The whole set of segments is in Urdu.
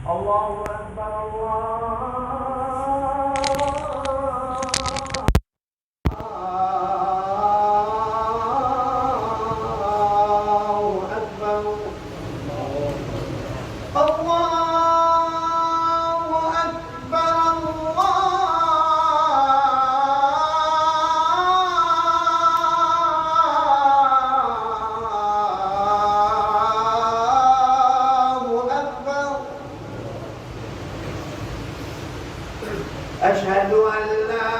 الله أكبر أشهد أن لا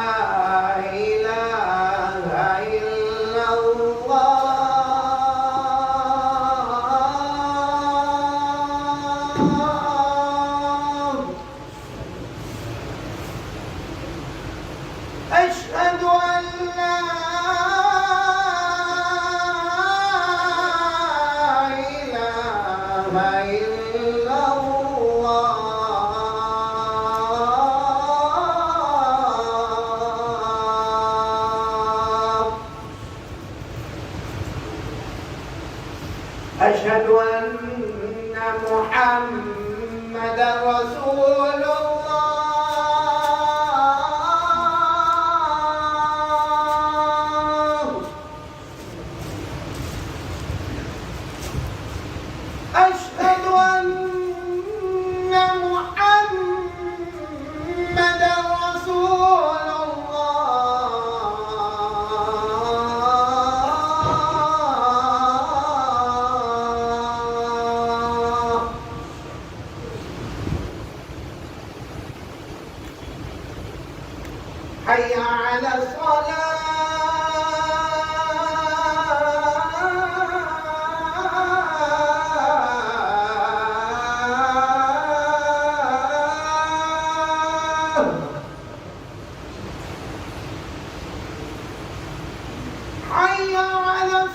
إله إلا الله أشهد أن لا إله إلا أشهد أن محمدا رسول الله أشهد أن محمدا رسول حي على الصلاة حي على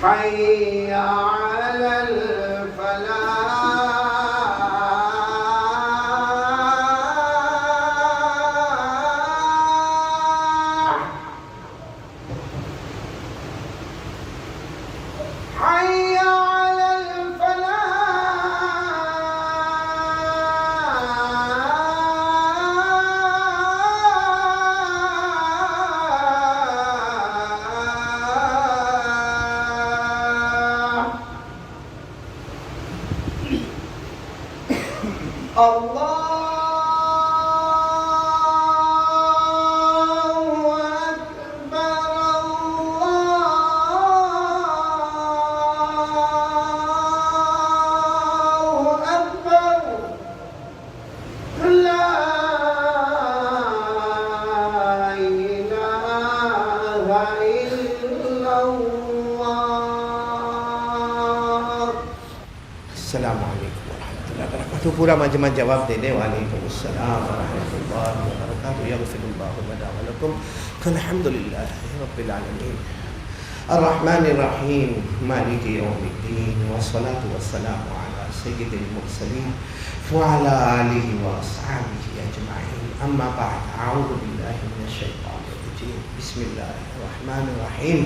حي على الفلاح حي على الفلاح الله أكبر الله أكبر لا إله إلا الله السلام عليكم ورحمة الله وبركاته پورا مجمع جواب دے دے وعلیکم السلام ورحمۃ اللہ وبرکاتہ یغفر اللہ لنا ولکم الحمد للہ رب العالمین الرحمن الرحیم مالک یوم الدین والصلاة والسلام علی سید المرسلین وعلى آلہ واصحابہ اجمعین اما بعد اعوذ باللہ من الشیطان الرجیم بسم اللہ الرحمن الرحیم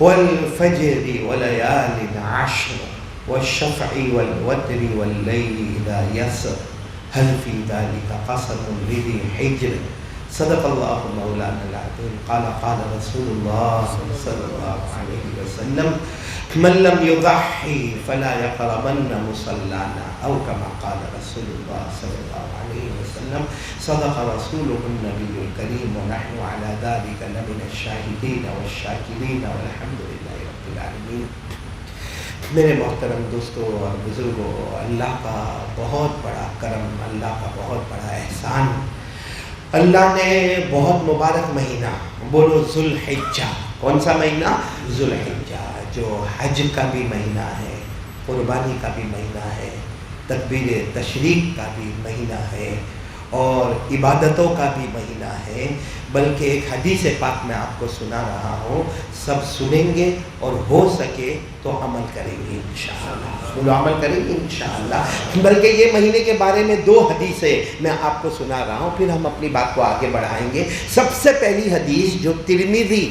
والفجر وليال عشر والشفع والوتر والليل إذا يسر هل في ذلك قسم لذي حجر صدق الله مولانا العظيم قال رسول الله صلى الله عليه وسلم من لم يضحي فلا يقربن مصلانا أو كما قال رسول الله صلى الله عليه وسلم صدق رسوله النبي الكريم ونحن على ذلك لمن الشاهدين والشاكرين والحمد لله رب العالمين میرے محترم دوستوں اور بزرگوں، اللہ کا بہت بڑا کرم، اللہ کا بہت بڑا احسان، اللہ نے بہت مبارک مہینہ، بولو ذوالحجہ، کون سا مہینہ؟ ذوالحجہ، جو حج کا بھی مہینہ ہے، قربانی کا بھی مہینہ ہے، تکبیر تشریق کا بھی مہینہ ہے، اور عبادتوں کا بھی مہینہ ہے، بلکہ ایک حدیث پاک میں آپ کو سنا رہا ہوں، سب سنیں گے اور ہو سکے تو عمل کریں گے انشاءاللہ، بولو عمل کریں گے انشاءاللہ۔ بلکہ یہ مہینے کے بارے میں 2 حدیثیں میں آپ کو سنا رہا ہوں، پھر ہم اپنی بات کو آگے بڑھائیں گے۔ سب سے پہلی حدیث جو ترمذی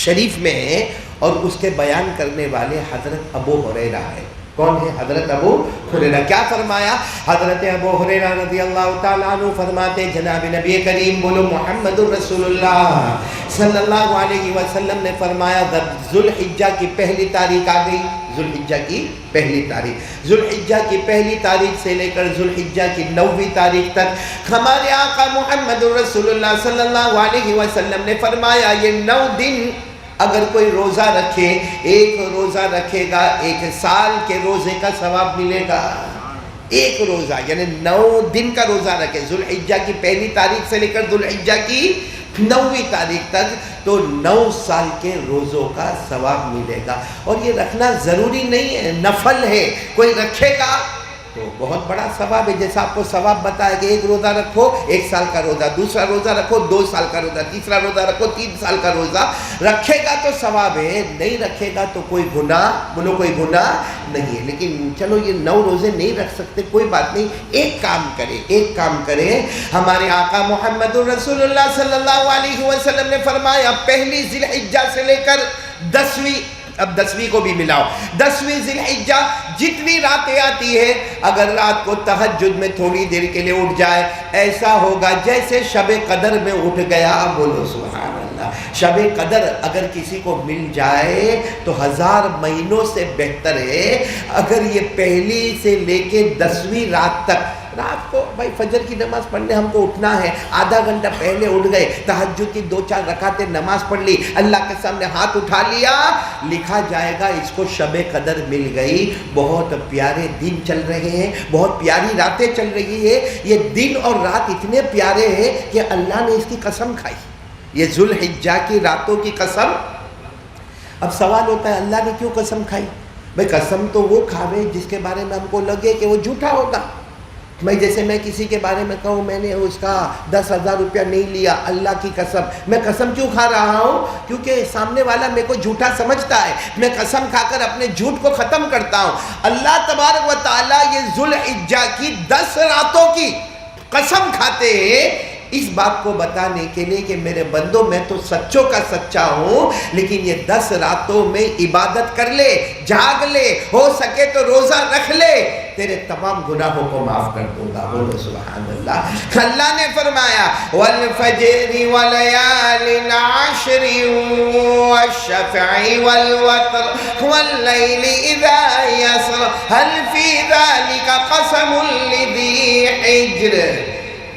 شریف میں ہے اور اس کے بیان کرنے والے حضرت ابو ہریرہ ہے۔ کون ہے؟ حضرت ابو ہریرہ۔ کیا فرمایا؟ حضرت ابو ہریرہ رضی اللہ تعالیٰ عنہ فرماتے جناب نبی کریم بولو محمد الرسول اللہ صلی اللہ علیہ وسلم نے فرمایا ذوالحجہ کی پہلی تاریخ آ گئی، ذوالحجہ کی پہلی تاریخ، ذوالحجہ کی پہلی تاریخ سے لے کر ذوالحجہ کی 9ویں تاریخ تک ہمارے آقا محمد الرسول اللہ صلی اللہ علیہ وسلم نے فرمایا یہ 9 دن اگر کوئی روزہ رکھے، ایک روزہ رکھے گا 1 سال کے روزے کا ثواب ملے گا۔ ایک روزہ یعنی 9 دن کا روزہ رکھے، ذوالحجہ کی پہلی تاریخ سے لے کر ذوالحجہ کی 9ویں تاریخ تک، تو 9 سال کے روزوں کا ثواب ملے گا۔ اور یہ رکھنا ضروری نہیں ہے، نفل ہے، کوئی رکھے گا تو بہت بڑا ثواب ہے۔ جیسا آپ کو ثواب بتایا کہ ایک روزہ رکھو 1 سال کا روزہ، دوسرا روزہ رکھو 2 سال کا روزہ، تیسرا روزہ رکھو 3 سال کا روزہ، رکھے گا تو ثواب ہے، نہیں رکھے گا تو کوئی گناہ، بولو کوئی گناہ نہیں ہے۔ لیکن چلو یہ 9 روزے نہیں رکھ سکتے، کوئی بات نہیں، ایک کام کرے ہمارے آقا محمد الرسول اللہ صلی اللہ علیہ وسلم نے فرمایا پہلی ذی الحجہ سے لے کر 10ویں، اب 10ویں کو بھی ملاؤ، 10ویں ذی الحجہ جتنی راتیں آتی ہے، اگر رات کو تہجد میں تھوڑی دیر کے لیے اٹھ جائے، ایسا ہوگا جیسے شب قدر میں اٹھ گیا، بولو سبحان اللہ۔ شب قدر اگر کسی کو مل جائے تو 1000 مہینوں سے بہتر ہے۔ اگر یہ پہلی سے لے کے 10ویں رات تک، رات کو بھائی فجر کی نماز پڑھنے ہم کو اٹھنا ہے، آدھا گھنٹہ پہلے اٹھ گئے، تہجد کی 2-4 رکعتیں نماز پڑھ لی، اللہ کے سامنے ہاتھ اٹھا لیا، لکھا جائے گا اس کو شب قدر مل گئی۔ بہت پیارے دن چل رہے ہیں، بہت پیاری راتیں چل رہی ہے، یہ دن اور رات اتنے پیارے ہیں کہ اللہ نے اس کی قسم کھائی، یہ ذوالحجہ کی راتوں کی قسم۔ اب سوال ہوتا ہے اللہ نے کیوں قسم کھائی؟ بھائی قسم تو وہ کھاوے جس کے بارے میں ہم کو لگے کہ وہ جھوٹا ہوگا۔ جیسے میں کسی کے بارے میں کہوں میں نے اس کا 10,000 روپیہ نہیں لیا، اللہ کی قسم، میں قسم کیوں کھا رہا ہوں؟ کیونکہ سامنے والا میرے کو جھوٹا سمجھتا ہے، میں قسم کھا کر اپنے جھوٹ کو ختم کرتا ہوں۔ اللہ تبارک و تعالیٰ یہ ذوالحجہ کی 10 راتوں کی قسم کھاتے ہیں اس بات کو بتانے کے لیے کہ میرے بندوں میں تو سچوں کا سچا ہوں، لیکن یہ 10 راتوں میں عبادت کر لے، جاگ لے، ہو سکے تو روزہ رکھ لے، تیرے تمام گناہوں کو معاف کر دوں گا، بولو سبحان اللہ۔ اللہ نے فرمایا والفجر وليال عشر والشفع والوتر والليل إذا يسر هل في ذلك قسم لذي حجر۔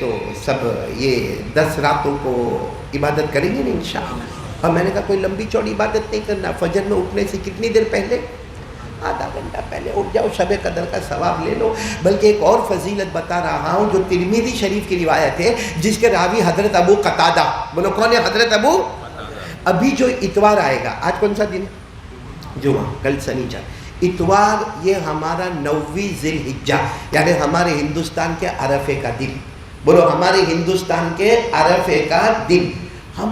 تو سب یہ 10 راتوں کو عبادت کریں گے نا انشاءاللہ۔ اور میں نے کہا کوئی لمبی چوڑی عبادت نہیں کرنا، فجر میں اٹھنے سے کتنی دیر پہلے، آدھا گھنٹہ پہلے اٹھ جاؤ، شب قدر کا ثواب لے لو۔ بلکہ ایک اور فضیلت بتا رہا ہوں جو ترمذی شریف کی روایت ہے، جس کے راوی حضرت ابو قتادہ، بولو کون ہے؟ حضرت ابو۔ ابھی جو اتوار آئے گا، آج کون سا دن؟ جمعہ، کل سنیچر، اتوار یہ ہمارا 9ویں ذی الحجہ یعنی ہمارے ہندوستان کے عرفے کا دن، بولو ہمارے ہندوستان کے عرفے کا دن۔ ہم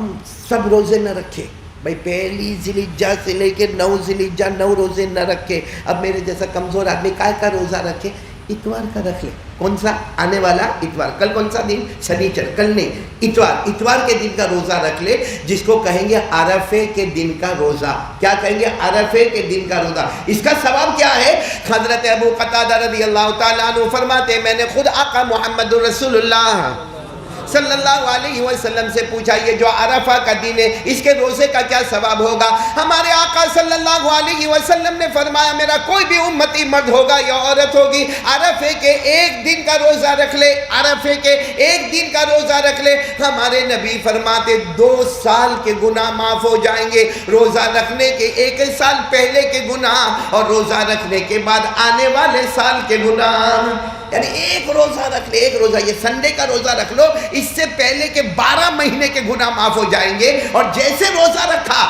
سب روزے نہ رکھے بھائی، پہلی ذی الحجہ سے لے کے 9 ذی الحجہ 9 روزے نہ رکھے۔ اب میرے جیسا کمزور آدمی کائے کا روزہ رکھے؟ اتوار کا رکھ لے۔ کون سا؟ آنے والا اتوار۔ کل کون سا دن؟ سنیچر، کل نہیں، اتوار۔ اتوار کے دن کا روزہ رکھ لے، جس کو کہیں گے عرفے کے دن کا روزہ۔ کیا کہیں گے؟ عرفے کے دن کا روزہ۔ اس کا ثواب کیا ہے؟ حضرت ابو قتادہ رضی اللہ تعالیٰ عنہ فرماتے میں نے خود آقا محمد رسول اللہ صلی اللہ علیہ وسلم سے پوچھا یہ جو عرفہ کا دن ہے اس کے روزے کا کیا ثواب ہوگا؟ ہمارے آقا صلی اللہ علیہ وسلم نے فرمایا میرا کوئی بھی امتی مرد ہوگا یا عورت ہوگی عرفے کے 1 دن کا روزہ رکھ لے، عرفے کے 1 دن کا روزہ رکھ لے، ہمارے نبی فرماتے 2 سال کے گناہ معاف ہو جائیں گے۔ روزہ رکھنے کے 1 سال پہلے کے گناہ اور روزہ رکھنے کے بعد آنے والے سال کے گناہ، یعنی 1 روزہ رکھ لے، 1 روزہ، یہ سنڈے کا روزہ رکھ لو، اس سے پہلے کے 12 مہینے کے گناہ معاف ہو جائیں گے۔ اور جیسے روزہ رکھا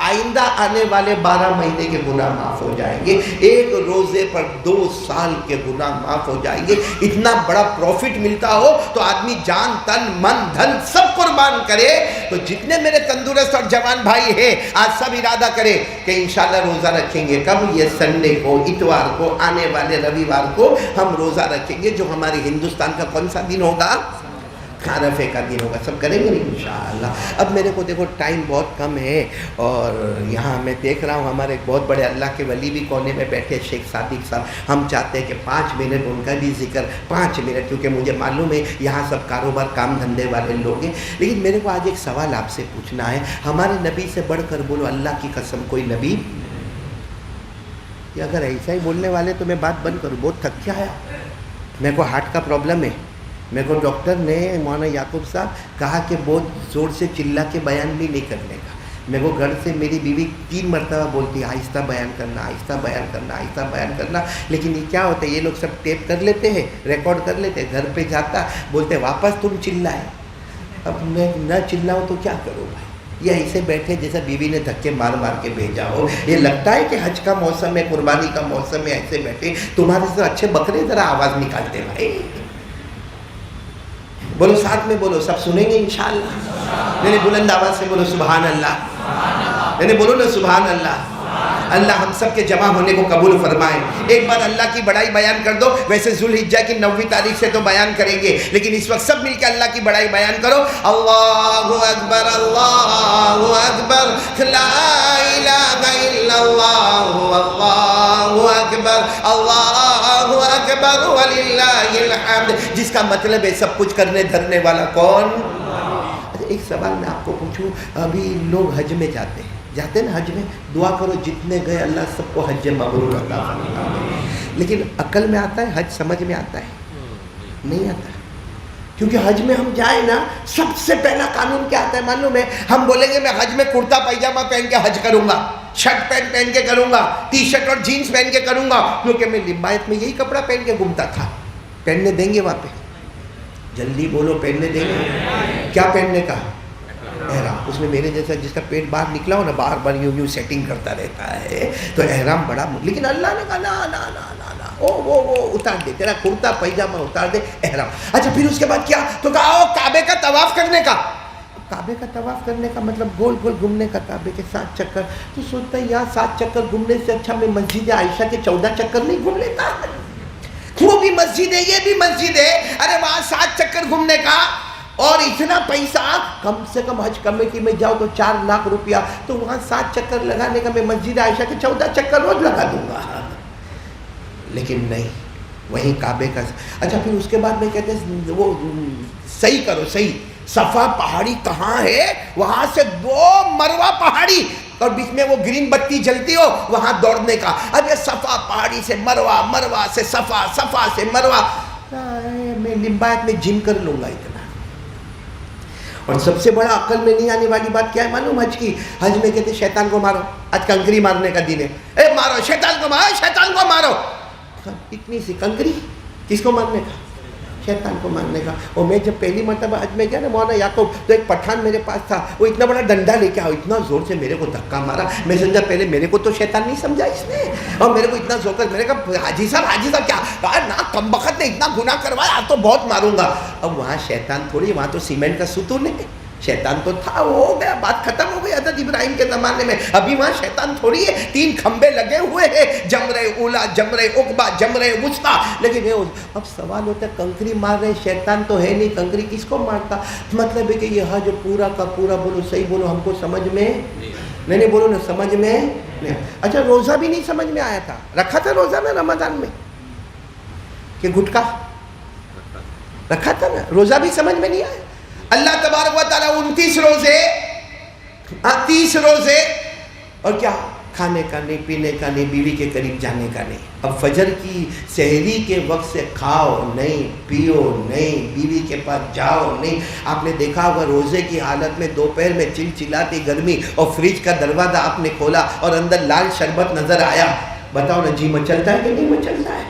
آئندہ آنے والے 12 مہینے کے گناہ معاف ہو جائیں گے، ایک روزے پر 2 سال کے گناہ معاف ہو جائیں گے۔ اتنا بڑا پروفٹ ملتا ہو تو آدمی جان تن من دھن سب قربان کرے۔ تو جتنے میرے تندرست اور جوان بھائی ہیں آج سب ارادہ کرے کہ انشاءاللہ روزہ رکھیں گے۔ کب؟ یہ سنڈے کو، اتوار کو، آنے والے رویوار کو ہم روزہ رکھیں گے، جو ہمارے ہندوستان کا کون سا دن ہوگا؟ عرفے کا دن ہوگا۔ سب کریں گے انشاءاللہ۔ اب میرے کو دیکھو ٹائم بہت کم ہے، اور یہاں میں دیکھ رہا ہوں ہمارے ایک بہت بڑے اللہ کے ولی بھی کونے میں بیٹھے، شیخ صادق صاحب۔ ہم چاہتے ہیں کہ 5 منٹ ان کا بھی ذکر، 5 منٹ، کیونکہ مجھے معلوم ہے یہاں سب کاروبار کام دھندے والے لوگ ہیں۔ لیکن میرے کو آج ایک سوال آپ سے پوچھنا ہے، ہمارے نبی سے بڑھ کر بولو اللہ کی قسم کوئی نبی؟ کہ اگر ایسا ہی بولنے والے تو میں بات بند کروں، بہت تھک گیا ہے، میرے کو ہارٹ کا پرابلم ہے۔ میرے کو ڈاکٹر نے مولانا یعقوب صاحب کہا کہ بہت زور سے چلا کے بیان بھی نہیں کرنے کا۔ میرے کو گھر سے میری بیوی 3 مرتبہ بولتی ہے آہستہ بیان کرنا، آہستہ بیان کرنا، آہستہ بیان کرنا، لیکن یہ کیا ہوتا ہے، یہ لوگ سب ٹیپ کر لیتے ہیں، ریکارڈ کر لیتے ہیں، گھر پہ جاتا بولتے واپس تم چلائے۔ اب میں نہ چلاؤں تو کیا کروں بھائی؟ یہ ایسے بیٹھے جیسا بیوی نے دھکے مار مار کے بھیجا ہو۔ یہ لگتا ہے کہ حج کا موسم ہے، قربانی کا موسم ہے، ایسے بیٹھے تمہارے سے اچھے بکرے ذرا آواز نکالتے بھائی، بولو ساتھ میں بولو، سب سنیں گے انشاءاللہ۔ نہیں بلند آواز سے بولو سبحان اللہ، نہیں بولو نا سبحان اللہ۔ اللہ ہم سب کے جمع ہونے کو قبول فرمائے۔ ایک بار اللہ کی بڑائی بیان کر دو، ویسے ذوالحجہ کی 9ویں تاریخ سے تو بیان کریں گے، لیکن اس وقت سب مل کے اللہ کی بڑائی بیان کرو۔ اللہ اکبر، اللہ اکبر، لا الہ الا اللہ، اللہ اکبر، اللہ اکبر وللہ الحمد، جس کا مطلب ہے سب کچھ کرنے دھرنے والا کون؟ ایک سوال میں آپ کو پوچھوں، ابھی لوگ حج میں جاتے ہیں نا، حج میں دعا کرو جتنے گئے اللہ سب کو حج مبرور عطا فرمائے، لیکن عقل میں آتا ہے حج؟ سمجھ میں آتا ہے؟ نہیں آتا، کیونکہ حج میں ہم جائیں نا، سب سے پہلا قانون کیا آتا ہے معلوم ہے؟ ہم بولیں گے میں حج میں کرتا پائجامہ پہن کے حج کروں گا، شرٹ پینٹ پہن کے کروں گا، ٹی شرٹ اور جینس پہن کے کروں گا، کیونکہ میں لمبایت میں یہی کپڑا پہن کے گھومتا تھا۔ پہننے دیں گے وہاں پہ؟ جلدی بولو، پہننے دیں گے؟ کیا پہننے کا؟ احرام۔ اس میں میرے جیسا جس کا پیٹ باہر نکلا ہو نا، بار بار یوں سیٹنگ کرتا رہتا ہے، تو احرام بڑا، لیکن اللہ نے کہا نا نا نا نا نا، وہ اتار دے، تیرا کرتا پائجامہ اتار دے، احرام۔ اچھا پھر اس کے بعد کیا؟ تو کہا کعبے کا طواف کرنے کا۔ کعبے کا طواف کرنے کا مطلب گول گول گھومنے کا، کعبے کے 7 چکر۔ تو سوچتا ہے یہاں 7 چکر گھومنے سے اچھا میں مسجد عائشہ کے 14 چکر نہیں گھوم لیتا؟ وہ بھی مسجد ہے، یہ بھی مسجد ہے، ارے وہاں 7 چکر گھومنے کا، اور اتنا پیسہ کم سے کم حج کمیٹی میں جاؤ تو 4 لاکھ روپیہ، تو وہاں 7 چکر لگانے کا میں مسجد عائشہ کے 14 چکر روز لگا دوں گا، لیکن نہیں، وہیں کعبے کا۔ اچھا پھر اس کے بعد میں کہتے ہیں وہ صحیح کرو، صحیح، صفا پہاڑی کہاں ہے؟ وہاں سے 2 مروہ پہاڑی، اور بیچ میں وہ گرین بتی جلتی ہو، وہاں دوڑنے کا۔ اب یہ صفا پہاڑی سے مروہ، مروہ سے صفا، صفا سے مروہ، میں لمبایت میں جم کر لوں گا اتنا۔ اور سب سے بڑا عقل میں نہیں آنے والی بات کیا ہے معلوم؟ حج کی، حج میں کہتے شیطان کو مارو، آج کنکری مارنے کا دن ہے، اے مارو شیطان کو، مارو شیطان کو مارو۔ اتنی سی کنکری کس کو مارنے کا؟ شیطان کو مارنے کا۔ اور میں جب پہلی مرتبہ حج میں گیا نا مولانا یعقوب، تو ایک پٹھان میرے پاس تھا، وہ اتنا بڑا ڈنڈا لے کے آؤ، اتنا زور سے میرے کو دھکا مارا، میں سمجھا پہلے میرے کو تو شیطان نہیں سمجھا اس نے، اور میرے کو اتنا زور کر، میں نے کہا حاجی صاحب کیا کہا نا، کم بخت نے اتنا گناہ کروایا، تو بہت ماروں گا۔ اب وہاں شیطان تھوڑی، وہاں تو سیمنٹ کا ستون ہے، شیطان تو تھا، وہ ہو گیا، بات ختم ہو گئی حضرت ابراہیم کے زمانے میں۔ ابھی وہاں شیطان تھوڑی ہے، 3 کھمبے لگے ہوئے ہیں، جمرے اولا، جمرے عقبہ، جمرے وسطیٰ، لیکن اب سوال ہوتا ہے کنکری مار رہے، شیطان تو ہے نہیں، کنکری کس کو مارتا؟ مطلب ہے کہ یہ حج پورا کا پورا، بولو صحیح بولو، ہم کو سمجھ میں نہیں بولو نا، سمجھ میں نہیں۔ اچھا روزہ بھی نہیں سمجھ میں آیا تھا، رکھا تھا روزہ میں رمضان میں کہ گٹکا رکھا تھا نا، روزہ بھی سمجھ میں نہیں آیا۔ اللہ تبارک و تعالیٰ 29 روزے، 30 روزے، اور کیا کھانے کا نہیں، پینے کا نہیں، بیوی کے قریب جانے کا نہیں۔ اب فجر کی سحری کے وقت سے کھاؤ نہیں، پیو نہیں، بیوی کے پاس جاؤ نہیں۔ آپ نے دیکھا ہوگا روزے کی حالت میں دوپہر میں چلچلاتی گرمی، اور فریج کا دروازہ آپ نے کھولا اور اندر لال شربت نظر آیا، بتاؤ نا جی مچلتا ہے کہ نہیں مچلتا ہے؟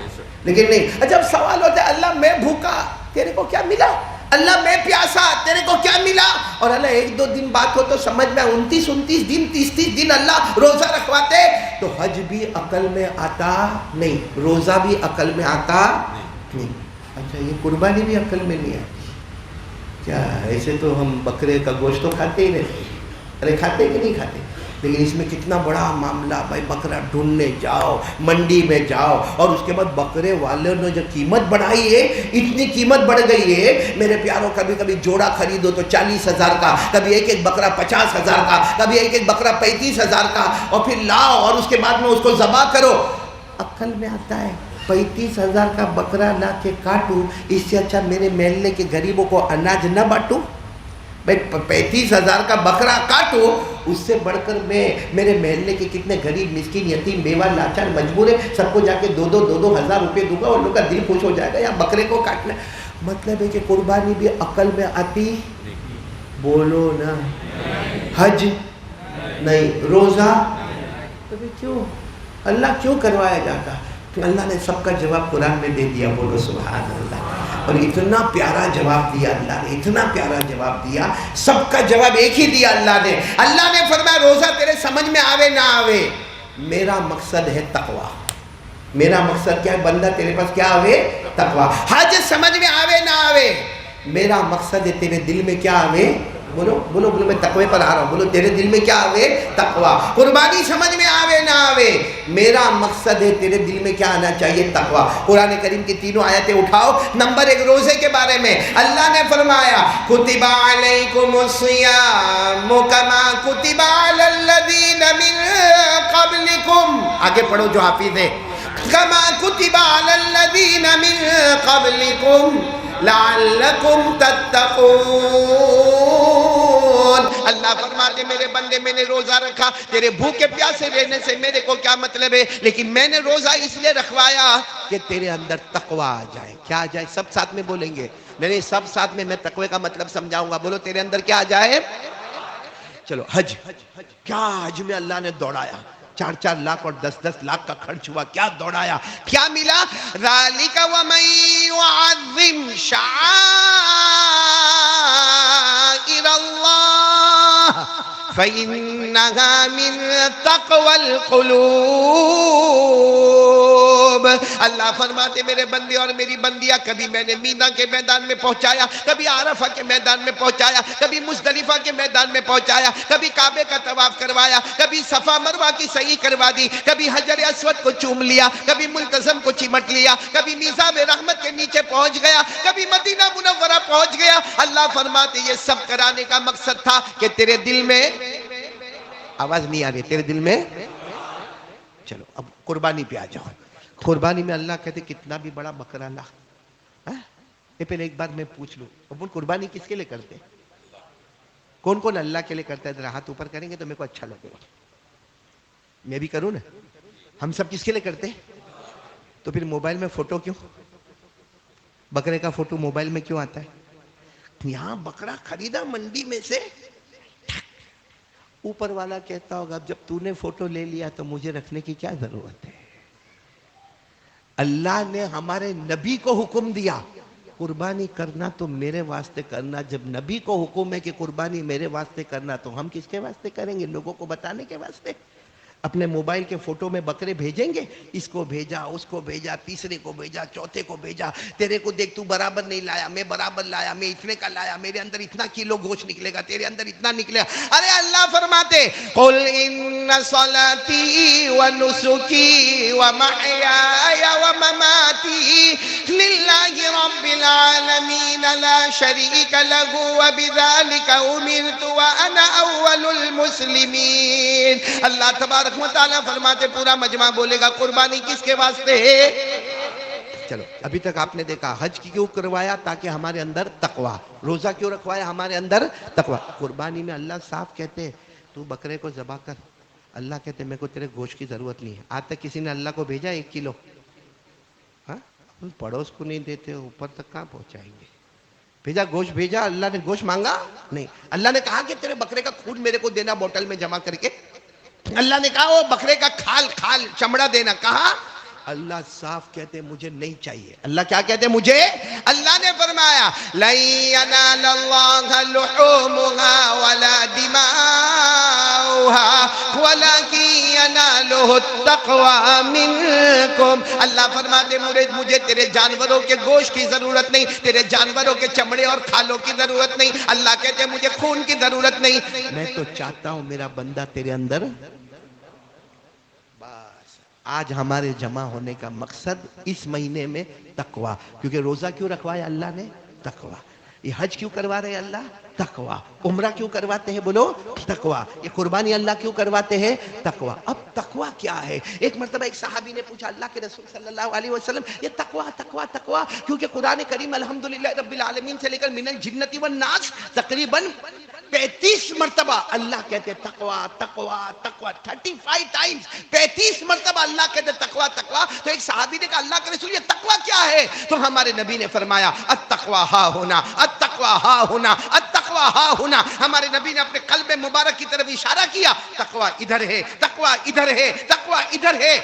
لیکن نہیں۔ جب سوال ہوتا ہے اللہ میں بھوکا، تیرے کو کیا ملا؟ اللہ میں پیاسا، تیرے کو کیا ملا؟ اور اللہ ایک دو دن بات ہو تو سمجھ میں 29 دن 30 دن اللہ روزہ رکھواتے تو حج بھی عقل میں آتا نہیں، روزہ بھی عقل میں آتا نہیں. اچھا یہ قربانی بھی عقل میں نہیں آتی کیا؟ ایسے تو ہم بکرے کا گوشت تو کھاتے ہی نہیں، ارے کھاتے کہ نہیں کھاتے، لیکن اس میں کتنا بڑا معاملہ. بھائی بکرا ڈھونڈنے جاؤ، منڈی میں جاؤ، اور اس کے بعد بکرے والوں نے جو قیمت بڑھائی ہے، اتنی قیمت بڑھ گئی ہے میرے پیاروں. کبھی کبھی جوڑا خریدو تو 40,000 کا، کبھی ایک بکرا 50,000 کا، کبھی ایک بکرا 35,000 کا، اور پھر لاؤ اور اس کے بعد میں اس کو ذبح کرو. عقل میں آتا ہے 35,000 کا بکرا لا کے کاٹوں، اس سے اچھا میرے محلے کے غریبوں کو اناج نہ بانٹوں. بھائی 35,000 کا بکرا کاٹو، اس سے بڑھ کر میں میرے محلے کے کتنے غریب مسکین یتیم بیوہ لاچار مجبور ہے، سب کو جا کے 2,000 روپے دوں گا اور ان لوگ کا دل خوش ہو جائے گا. یا بکرے کو کاٹنا مطلب ہے کہ قربانی بھی عقل میں آتی، بولو نا، حج نہیں، روزہ تو کیوں اللہ کیوں کروایا جاتا؟ اللہ نے سب کا جواب قرآن میں دے دیا، بولو سبحان اللہ. اور اتنا پیارا جواب دیا اللہ نے، اتنا پیارا جواب دیا، سب کا جواب ایک ہی دیا اللہ نے. اللہ نے فرمایا روزہ تیرے سمجھ میں آوے نہ آوے، میرا مقصد ہے تقوی. میرا مقصد کیا ہے بندہ؟ تیرے پاس کیا آوے؟ تقوی. حج سمجھ میں آوے نہ آوے، میرا مقصد ہے تیرے دل میں کیا آوے؟ بولو بولو بولو، میں تقوی پر آ رہا ہوں، بولو تیرے دل میں کیا آوے؟ تقوی. قربانی سمجھ میں آوے نہ آوے، میرا مقصد ہے تیرے دل میں کیا آنا چاہیے؟ تقوی. قرآن کریم کی تینوں آیتیں اٹھاؤ. نمبر 1 روزے کے بارے میں اللہ نے فرمایا کتب علیکم الصیام کما کتب علی الذین من قبلکم. آگے پڑھو جو حافظ ہے. کما کتب علی الذین من قبلکم لعلکم تتقون. اللہ فرماتے میرے بندے میں نے روزہ رکھا، تیرے بھوکے پیاسے رہنے سے میرے کو کیا مطلب ہے، لیکن میں نے روزہ اس لیے رکھوایا کہ تیرے اندر تقوی آ جائے. کیا آ جائے؟ سب ساتھ میں بولیں گے. نہیں سب ساتھ میں تقوی کا مطلب سمجھاؤں گا. بولو تیرے اندر کیا آ جائے. چلو حج، کیا حج میں اللہ نے دوڑایا، 4 لاکھ اور 10 لاکھ کا خرچ ہوا. کیا دوڑایا، کیا ملا؟ ذالک ومن یعظم شعائر اللہ فإنہا من تقوی القلوب. اللہ فرماتے میرے بندے اور میری بندیاں، کبھی میں نے مینا کے میدان میں پہنچایا، کبھی عرفہ کے میدان میں پہنچایا، کبھی مزدلفہ کے میدان میں پہنچایا، کبھی کعبے کا طواف کروایا، کبھی صفا مروہ کی سعی کروا دی، کبھی حجر اسود کو چوم لیا، کبھی ملتزم کو چمٹ لیا، کبھی میزاب رحمت کے نیچے پہنچ گیا، کبھی مدینہ منورہ پہنچ گیا. اللہ فرماتے یہ سب کرانے کا مقصد تھا کہ تیرے دل میں، آواز نہیں آ رہی، تیرے دل میں. چلو اب قربانی پہ آ جاؤ. قربانی میں اللہ کہتے کتنا بھی بڑا بکرا لا. یہ پہلے ایک بار میں پوچھ لوں، اب قربانی کس کے لئے کرتے ہیں؟ کون کون اللہ کے لئے کرتا ہے؟ ذرا ہاتھ اوپر کریں گے تو میرے کو اچھا لگے گا. میں بھی کروں نا. ہم سب کس کے لئے کرتے ہیں؟ تو پھر موبائل میں فوٹو کیوں؟ بکرے کا فوٹو موبائل میں کیوں آتا ہے؟ یہاں بکرا خریدا منڈی میں سے، اوپر والا کہتا ہوگا اب جب تو نے فوٹو لے لیا تو مجھے رکھنے کی کیا ضرورت ہے. اللہ نے ہمارے نبی کو حکم دیا قربانی کرنا تو میرے واسطے کرنا. جب نبی کو حکم ہے کہ قربانی میرے واسطے کرنا تو ہم کس کے واسطے کریں گے؟ لوگوں کو بتانے کے واسطے. اپنے موبائل کے فوٹو میں بکرے بھیجیں گے، اس کو بھیجا، اس کو بھیجا، تیسرے کو بھیجا، چوتھے کو بھیجا. تیرے کو دیکھ تو برابر نہیں لایا، میں برابر لایا، میں اتنے کا لایا، میرے اندر اتنا کلو گوشت نکلے گا، تیرے اندر اتنا نکلے گا. ارے اللہ فرماتے قل ان صلاتی ونسکی ومحیای ومماتی للہ رب العالمین لا شریک لہ وبذلک امرت وانا اول المسلمین. اللہ تبارک و تعالیٰ فرماتے پورا مجمع بولے گا قربانی کس کے واسطے ہے؟ چلو ابھی تک آپ نے دیکھا حج کیوں کروایا؟ تاکہ ہمارے اندر تقوی. روزہ کیوں رکھوایا؟ ہمارے اندر تقوی. قربانی میں اللہ صاف کہتے ہیں تو بکرے کو ذبح کر. اللہ کہتے ہیں میرے کو تیرے گوشت کی ضرورت نہیں ہے. آج تک کسی نے اللہ کو بھیجا 1 کلو؟ ہاں پڑوس کو نہیں دیتے، اوپر تک کہاں پہنچائیں گے؟ بھیجا گوشت بھیجا. اللہ نے گوشت مانگا نہیں. اللہ نے کہا کہ تیرے بکرے کا خون میرے کو دینا بوٹل میں جمع کر کے. اللہ نے کہا وہ بکرے کا کھال چمڑا دینا. کہا اللہ صاف کہتے مجھے نہیں چاہیے. اللہ کیا کہتے مجھے؟ اللہ نے فرمایا لَن يَنَالَ اللَّهَ لُحُومُهَا وَلَا دِمَاؤُهَا وَلَكِن يَنَالُهُ التَّقْوَىٰ مِنكُمْ. اللہ فرماتے مجھے تیرے جانوروں کے گوشت کی ضرورت نہیں، تیرے جانوروں کے چمڑے اور کھالوں کی ضرورت نہیں. اللہ کہتے مجھے خون کی ضرورت نہیں، میں تو چاہتا ہوں میرا بندہ تیرے اندر. آج ہمارے جمع ہونے کا مقصد اس مہینے میں تقوی. کیونکہ روزہ کیوں رکھوایا اللہ نے؟ تقوی. یہ حج کیوں کروا رہے اللہ؟ تقوی. عمرہ کیوں کرواتے ہیں؟ بولو تقوی. یہ قربانی اللہ کیوں کرواتے ہیں؟ تقوی. اب تقوی کیا ہے؟ ایک مرتبہ ایک صحابی نے پوچھا اللہ کے رسول صلی اللہ علیہ وسلم یہ تقوی تقوی تقوی، کیونکہ قرآن کریم الحمدللہ رب العالمین سے لے کر من الجنۃ والناس تقریباً 35 مرتبہ اللہ کہتے تقوی تقوی تقوی. 35 ٹائمز 35 مرتبہ اللہ کہتے تقوی تقوی. تو ایک صحابی نے کہا اللہ کے رسول یہ تقوی کیا ہے؟ تو ہمارے نبی نے فرمایا التقوی ہا ہونا، التقوی ہا ہونا، التقوی ہا ہونا. ہمارے نبی نے اپنے قلب مبارک کی طرف اشارہ کیا، تقوی ادھر ہے، تقوی ادھر ہے، تقوی ادھر ہے.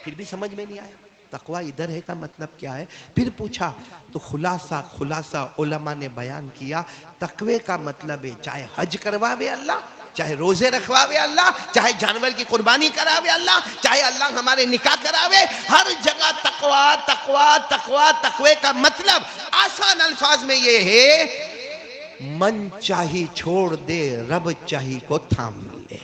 پھر بھی سمجھ میں نہیں آیا تقوی ادھر ہے کا مطلب کیا ہے. پھر پوچھا تو خلاصہ علماء نے بیان کیا تقوی کا مطلب ہے چاہے حج کرواوے اللہ، چاہے روزے رکھواوے اللہ، چاہے جانور کی قربانی کراوے اللہ، چاہے اللہ ہمارے نکاح کراوے، ہر جگہ تقوی تقوی تقوی. تقوی کا مطلب آسان الفاظ میں یہ ہے من چاہی چھوڑ دے رب چاہی کو تھام لے.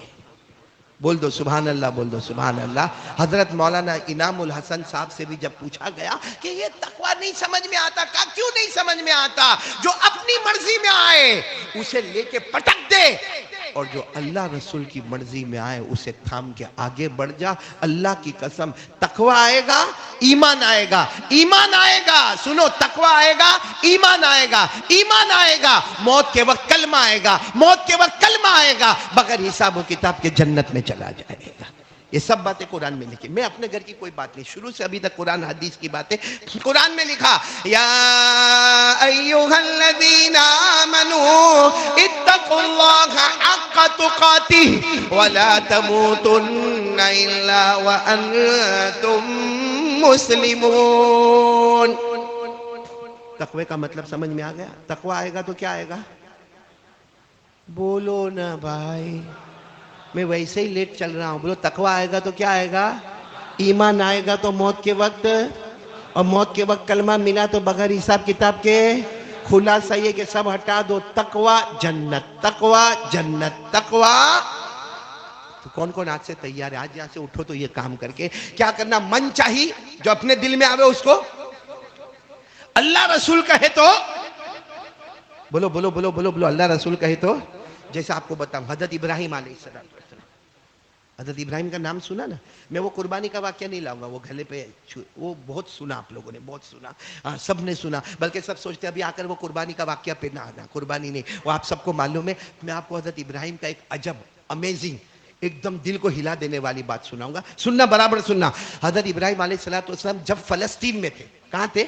بول دو سبحان اللہ، بول دو سبحان اللہ. حضرت مولانا انعام الحسن صاحب سے بھی جب پوچھا گیا کہ یہ تقوی نہیں سمجھ میں آتا، کہا کیوں نہیں سمجھ میں آتا؟ جو اپنی مرضی میں آئے اسے لے کے پٹک دے، اور جو اللہ رسول کی مرضی میں آئے اسے تھام کے آگے بڑھ جا. اللہ کی قسم تقوی آئے گا ایمان آئے گا، ایمان آئے گا. سنو تقوی آئے گا ایمان آئے گا، ایمان آئے گا. موت کے وقت کلمہ آئے گا، موت کے وقت کلمہ آئے گا، بغیر حساب و کتاب کے جنت میں چلا جائے گا. یہ سب باتیں قرآن میں لکھی. میں اپنے گھر کی کوئی بات نہیں، شروع سے ابھی تک قرآن حدیث کی باتیں. قرآن میں لکھا یا ایھا الذین آمنوا اتقوا اللہ حق تقاتہ ولا تموتن الا وانتم مسلمون. تقوی کا مطلب سمجھ میں آ گیا؟ تقوی آئے گا تو کیا آئے گا؟ بولو نا بھائی، میں ویسے ہی لیٹ چل رہا ہوں. بولو تقوی آئے گا تو کیا آئے گا؟ ایمان آئے گا تو موت کے وقت، اور موت کے وقت کلمہ ملا تو بغیر حساب کتاب کے. خلاصہ یہ کہ سب ہٹا دو، تقوی جنت، تقوی جنت، تقوی. تو کون کون آج سے تیار ہے؟ آج یہاں سے اٹھو تو یہ کام کر کے کیا کرنا؟ من چاہی جو اپنے دل میں آوے اس کو اللہ رسول کہے تو بولو بولو بولو بولو بولو اللہ رسول کہے تو. جیسے آپ کو بتاؤں حضرت ابراہیم علیہ السلام، حضرت ابراہیم کا نام سنا نا؟ میں وہ قربانی کا واقعہ نہیں لاؤں گا، وہ گھلے پہ وہ بہت سنا، آپ لوگوں نے بہت سنا، سب نے سنا. بلکہ سب سوچتے ابھی آ کر وہ قربانی کا واقعہ پہ نہ آنا. قربانی نہیں، وہ آپ سب کو معلوم ہے. میں آپ کو حضرت ابراہیم کا ایک عجب امیزنگ ایک دم دل کو ہلا دینے والی بات سناؤں گا. سننا، برابر سننا. حضرت ابراہیم علیہ السلام جب فلسطین میں تھے، کہاں تھے؟